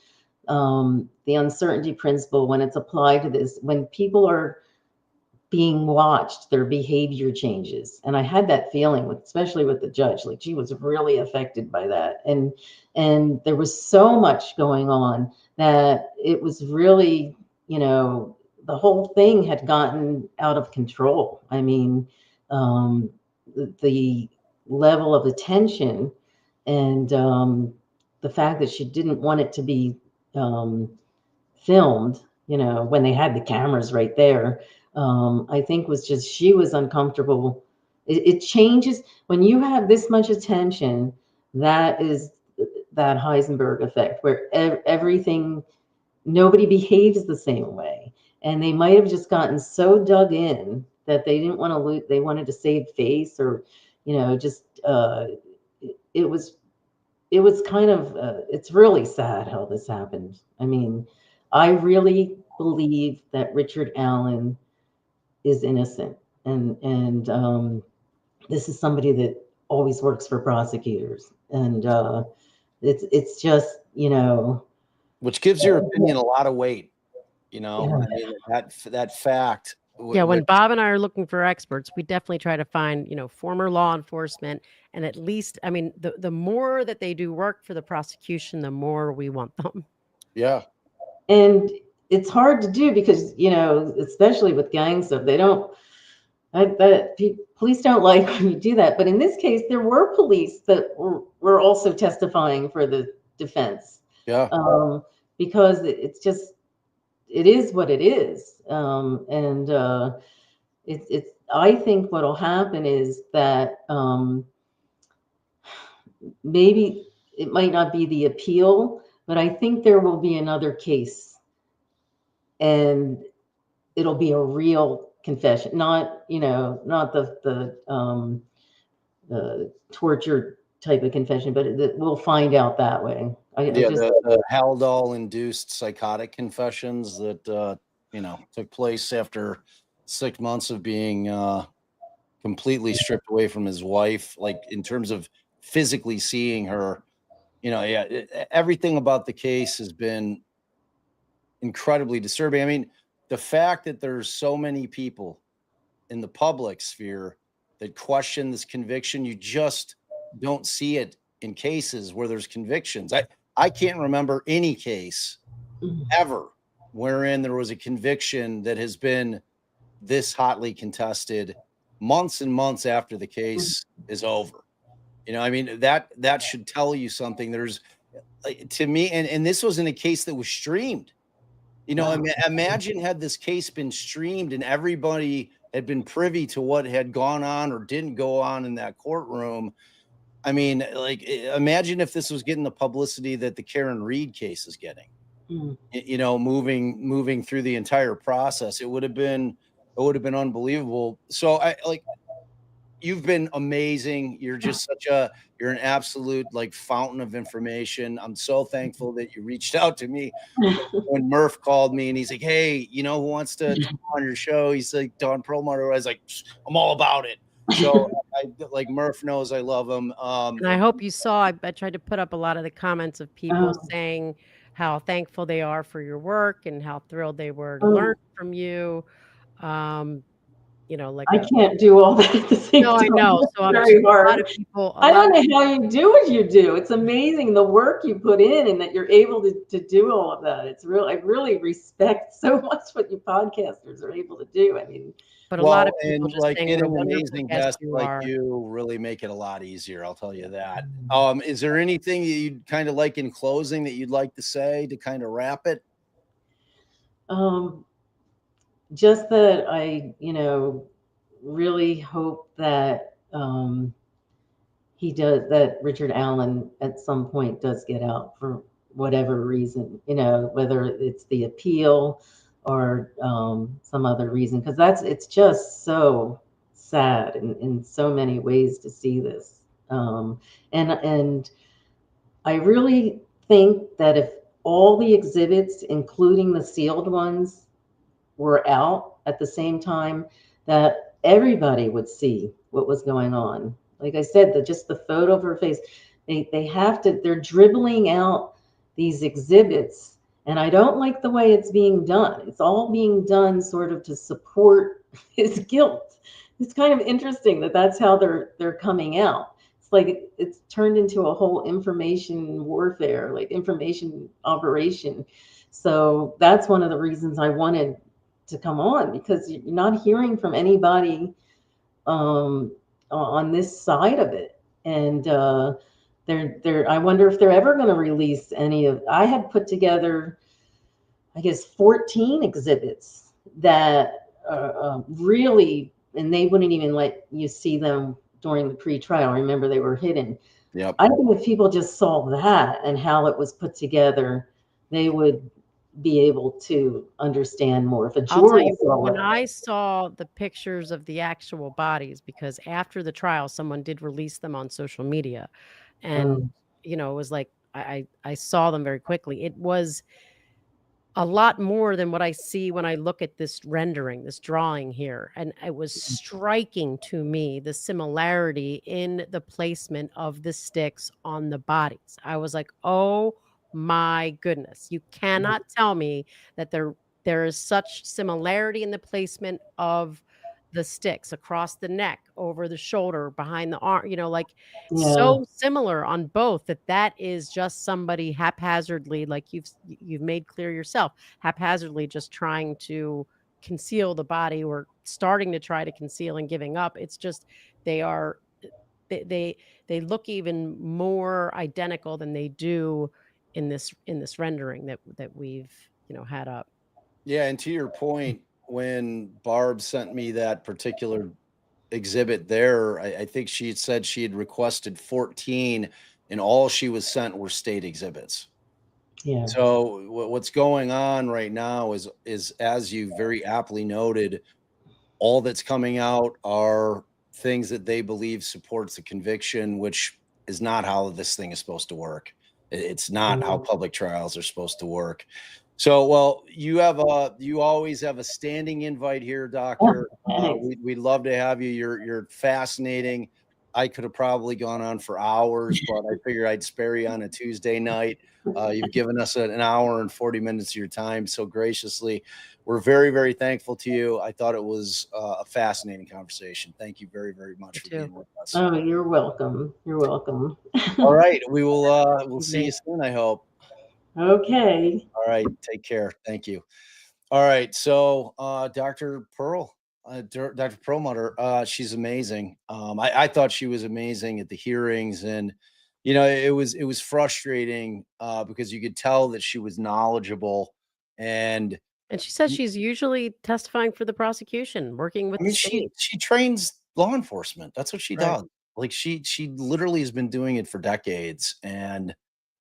the uncertainty principle when it's applied to this. When people are being watched, their behavior changes. And I had that feeling with, especially with the judge, like she was really affected by that. And there was so much going on that it was really, you know, the whole thing had gotten out of control. I mean, the level of attention and the fact that she didn't want it to be filmed, you know, when they had the cameras right there, I think was just she was uncomfortable. It changes when you have this much attention. That is that Heisenberg effect, where everything, nobody behaves the same way, and they might have just gotten so dug in that they didn't want to lose. They wanted to save face, or you know, just it was kind of it's really sad how this happened. I mean, I really believe that Richard Allen is innocent, and this is somebody that always works for prosecutors, and it's just, you know, Which gives your opinion a lot of weight. You know, yeah, I mean, that fact, Yeah, when which, Bob and I are looking for experts, we definitely try to find, former law enforcement, and at least, I mean, the more that they do work for the prosecution, the more we want them. yeah, and it's hard to do because, you know, especially with gang stuff, they don't. Police don't like when you do that. But in this case, there were police that were also testifying for the defense, yeah. um, because it's just it is what it is, and it's. I think what'll happen is that maybe it might not be the appeal, but I think there will be another case, and it'll be a real confession, not, you know, not the torture type of confession, but we'll find out that way. I Yeah, just, the Haldol-induced psychotic confessions that, took place after 6 months of being, completely stripped away from his wife, like, in terms of physically seeing her, yeah, everything about the case has been incredibly disturbing. I mean, the fact that there's so many people in the public sphere that question this conviction, you just don't see it in cases where there's convictions. I can't remember any case ever wherein there was a conviction that has been this hotly contested months and months after the case is over. I mean, that should tell you something. There's, to me, and this wasn't a case that was streamed. no. Imagine had this case been streamed and everybody had been privy to what had gone on or didn't go on in that courtroom. I mean, like, imagine if this was getting the publicity that the Karen Reed case is getting. Mm. Moving through the entire process, it would have been unbelievable. So you've been amazing. You're just you're an absolute, like, fountain of information. I'm so thankful that you reached out to me when Murph called me and he's like, "Hey, who wants to come on your show?" He's like, "Don Perlmutter." I was like, "I'm all about it." So like Murph knows I love him. And I hope you saw, I tried to put up a lot of the comments of people Oh, saying how thankful they are for your work and how thrilled they were to learn oh, from you. Um, you know, like I a can't do all that at the same no, I time. know. It's So I'm just very a lot hard. of people, a I lot don't of know how you do what you do. It's amazing the work you put in and that you're able to do all of that. It's real. I really respect so much what you podcasters are able to do. I mean, but a lot well, of people and just like saying what a getting wonderful amazing guest guests you like are. you really make it a lot easier. I'll tell you that. Is there anything that you'd kind of like in closing that you'd like to say to kind of wrap it? um, just that I, really hope that he does, that Richard Allen at some point does get out for whatever reason, whether it's the appeal or some other reason, because it's just so sad in so many ways to see this. And I really think that if all the exhibits, including the sealed ones, were out at the same time, that everybody would see what was going on. Like I said, just the photo of her face, they have to, they're dribbling out these exhibits. And I don't like the way it's being done. It's all being done sort of to support his guilt. It's kind of interesting that that's how they're coming out. It's like it's turned into a whole information warfare, like information operation. So that's one of the reasons I wanted to come on, because you're not hearing from anybody on this side of it. And they're I wonder if they're ever going to release any of. I had put together, I guess, 14 exhibits that really, and they wouldn't even let you see them during the pre-trial. Remember, they were hidden. Yep. I think if people just saw that and how it was put together, they would be able to understand more. If a I'll tell jury you, saw when it. I saw the pictures of the actual bodies, because after the trial, someone did release them on social media, and Um, it was like I saw them very quickly. It was a lot more than what I see when I look at this rendering, this drawing here, and it was striking to me the similarity in the placement of the sticks on the bodies. I was like, "Oh my goodness, you cannot tell me that there is such similarity in the placement of the sticks across the neck, over the shoulder, behind the arm, like yeah, so similar on both that is just somebody haphazardly, like you've made clear yourself, haphazardly just trying to conceal the body, or starting to try to conceal and giving up. It's just they are they they, they look even more identical than they do in this rendering that we've had up. Yeah, and to your point, when Barb sent me that particular exhibit there, I think she had said she had requested 14 and all she was sent were state exhibits. yeah, So what's going on right now is as you very aptly noted, all that's coming out are things that they believe supports the conviction, which is not how this thing is supposed to work. It's not how yeah. public trials are supposed to work. So, well, you always have a standing invite here, Oh, doctor. thanks. We'd love to have you. You're fascinating. I could have probably gone on for hours, but I figure I'd spare you on a Tuesday night. You've given us an hour and 40 minutes of your time so graciously. We're very, very thankful to you. I thought it was a fascinating conversation. Thank you very, very much Me for too. being with us. Oh, you're welcome. You're welcome. All right, we'll see you Evening. soon, I hope. Okay. All right, take care. Thank you. All right, so Dr. Dr. Perlmutter, she's amazing. I thought she was amazing at the hearings, and it was frustrating because you could tell that she was knowledgeable, and And she says she's usually testifying for the prosecution, working with I the mean, she state. she trains law enforcement. That's what she Right. does. Like she literally has been doing it for decades, and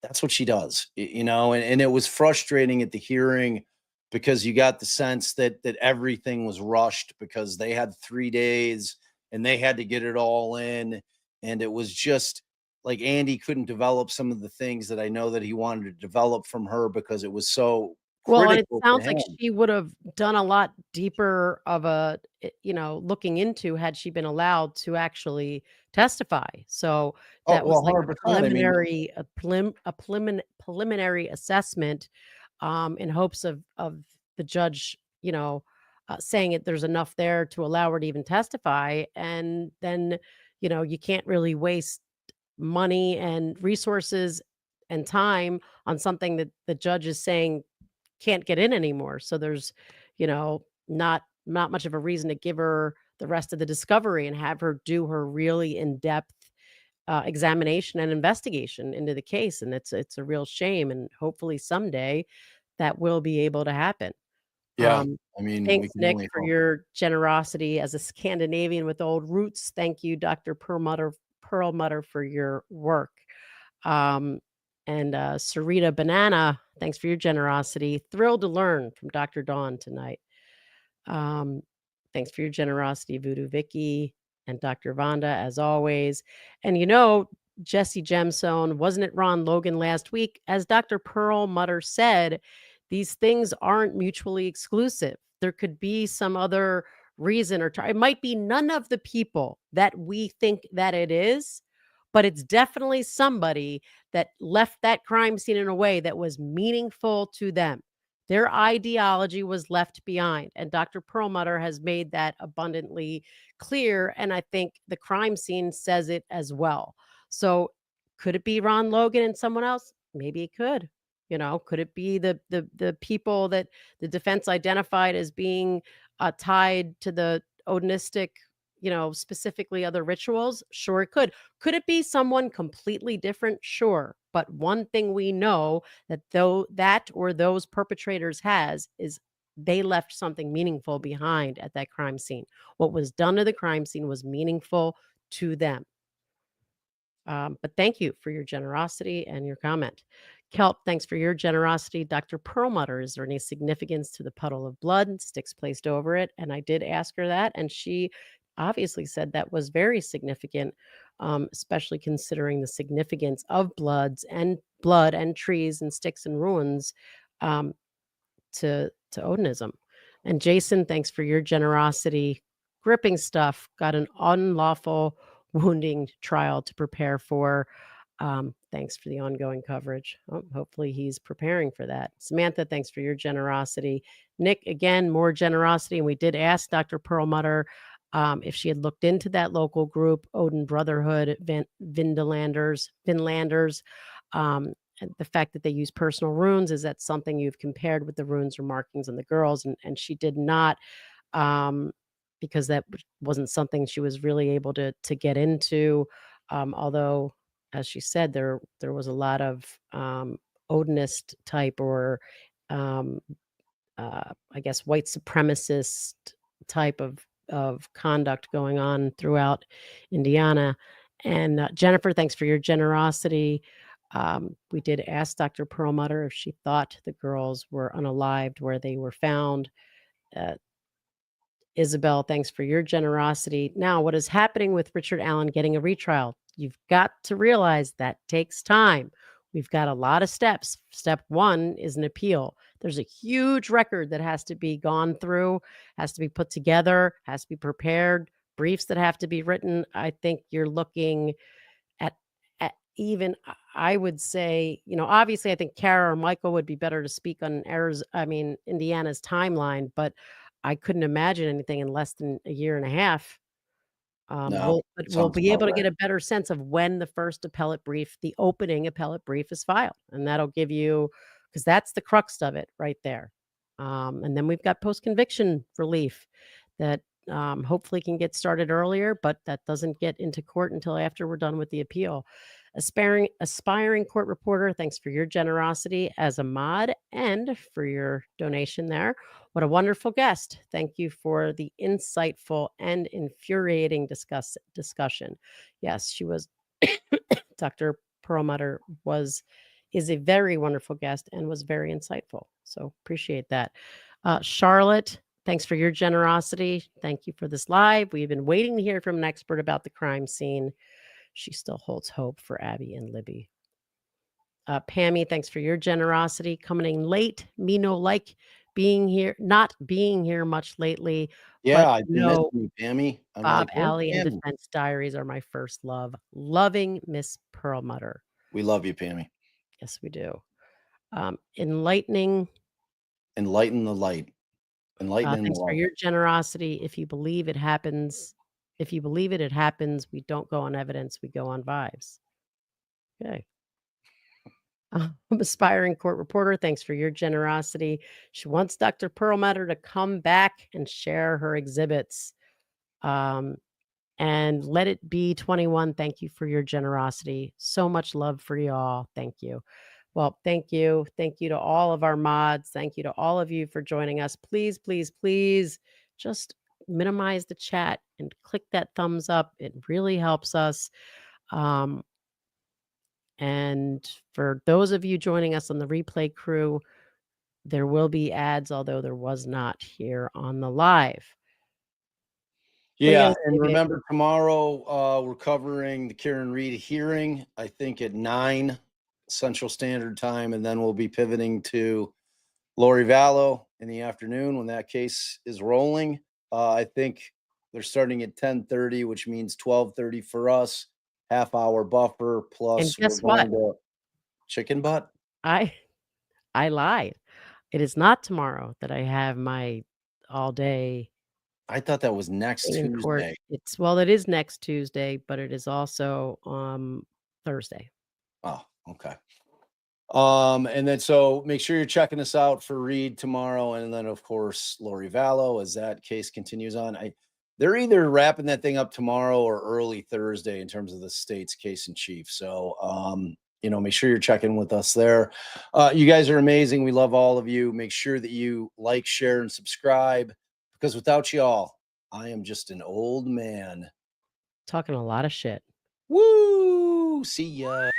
that's what she does. And it was frustrating at the hearing because you got the sense that everything was rushed because they had 3 days and they had to get it all in, and it was just like Andy couldn't develop some of the things that I know that he wanted to develop from her because it was so Well, and it critical to sounds like him. she would have done a lot deeper of a, looking into had she been allowed to actually testify. So Oh, that was well, like 100%. I mean, preliminary assessment, in hopes of the judge, saying it there's enough there to allow her to even testify, and then you can't really waste money and resources and time on something that the judge is saying can't get in anymore. So there's, not much of a reason to give her the rest of the discovery and have her do her really in-depth examination and investigation into the case. And it's a real shame. And hopefully someday that will be able to happen. yeah, Um, I mean, we Thanks, can Nick, only for hope. your generosity as a Scandinavian with old roots. Thank you, Dr. Perlmutter, for your work. Um, and Sarita Banana, thanks for your generosity. Thrilled to learn from Dr. Dawn tonight. Um, Thanks for your generosity, Voodoo Vicky and Dr. Vonda, as always. And Jesse Gemstone, wasn't it Ron Logan last week? As Dr. Perlmutter said, these things aren't mutually exclusive. There could be some other reason, or it might be none of the people that we think that it is, but it's definitely somebody that left that crime scene in a way that was meaningful to them. Their ideology was left behind, and Dr. Perlmutter has made that abundantly clear, and I think the crime scene says it as well. So, could it be Ron Logan and someone else? Maybe it could. Could it be the people that the defense identified as being tied to the Odinistic, specifically other rituals? Sure, it could. Could it be someone completely different? Sure. But one thing we know that those perpetrators has is they left something meaningful behind at that crime scene. What was done to the crime scene was meaningful to them. But thank you for your generosity and your comment. Kelp, thanks for your generosity. Dr. Perlmutter, is there any significance to the puddle of blood and sticks placed over it? And I did ask her that, and she obviously said that was very significant, especially considering the significance of blood and trees and sticks and ruins, um, to Odinism. And Jason, thanks for your generosity. Gripping stuff. Got an unlawful wounding trial to prepare for. Thanks for the ongoing coverage. Hopefully he's preparing for that. Samantha, thanks for your generosity. Nick, again, more generosity. And we did ask Dr. Perlmutter if she had looked into that local group, Odin Brotherhood, Vinlanders. And the fact that they use personal runes, is that something you've compared with the runes or markings on the girls? And she did not, um, because that wasn't something she was really able to get into. Although, as she said, there was a lot of Odinist type, or um, I guess white supremacist type of conduct going on throughout Indiana. And Jennifer, thanks for your generosity. We did ask Dr. Perlmutter if she thought the girls were unalived where they were found. Uh, Isabel, thanks for your generosity. Now, what is happening with Richard Allen getting a retrial? You've got to realize that takes time. We've got a lot of steps. Step one is an appeal. There's a huge record that has to be gone through, has to be put together, has to be prepared, briefs that have to be written. I think you're looking at even, I would say, obviously I think Kara or Michael would be better to speak on Indiana's timeline, but I couldn't imagine anything in less than a year and a half. No, We'll sounds be about able to right. get a better sense of when the opening appellate brief is filed. And that'll give you, because that's the crux of it right there. And then we've got post-conviction relief that hopefully can get started earlier, but that doesn't get into court until after we're done with the appeal. Aspiring court reporter, thanks for your generosity as a mod and for your donation there. What a wonderful guest. Thank you for the insightful and infuriating discussion. Yes, she was, Dr. Perlmutter is a very wonderful guest and was very insightful. So appreciate that. Charlotte, thanks for your generosity. Thank you for this live. We've been waiting to hear from an expert about the crime scene. She still holds hope for Abby and Libby. Pammy, thanks for your generosity. Coming in late. Me no like being here, not being here much lately. Yeah, But I've been missing no, you, Pammy. I'm Bob, like, where's Alley, and Pammy? Defense Diaries are my first love. Loving Miss Perlmutter. We love you, Pammy. Yes, we do. Enlightening. Enlighten the light. Enlightening the Thanks for light. your generosity. If you believe it happens, if you believe it, it happens. We don't go on evidence. We go on vibes. Okay. I'm aspiring court reporter. Thanks for your generosity. She wants Dr. Perlmutter to come back and share her exhibits. And let it be 21. Thank you for your generosity. So much love for y'all. Thank you. Well, thank you. Thank you to all of our mods. Thank you to all of you for joining us. Please, please, please just minimize the chat and click that thumbs up. It really helps us. And for those of you joining us on the replay crew, there will be ads, although there was not here on the live. Yeah, gonna and say, babe? remember tomorrow we're covering the Karen Reed hearing, I think at 9 Central Standard Time, and then we'll be pivoting to Lori Vallow in the afternoon when that case is rolling. I think they're starting at 10:30, which means 12:30 for us. Half-hour buffer plus we're guess what? going to chicken butt. I lied. It is not tomorrow that I have my all day I thought that was next in court. Tuesday. It is next Tuesday, but it is also Thursday. Oh, okay. And then so make sure you're checking us out for Reed tomorrow, and then of course Lori Vallow as that case continues on. They're either wrapping that thing up tomorrow or early Thursday in terms of the state's case in chief. So make sure you're checking with us there. You guys are amazing. We love all of you. Make sure that you like, share, and subscribe, because without y'all, I am just an old man Talking a lot of shit. Woo! See ya.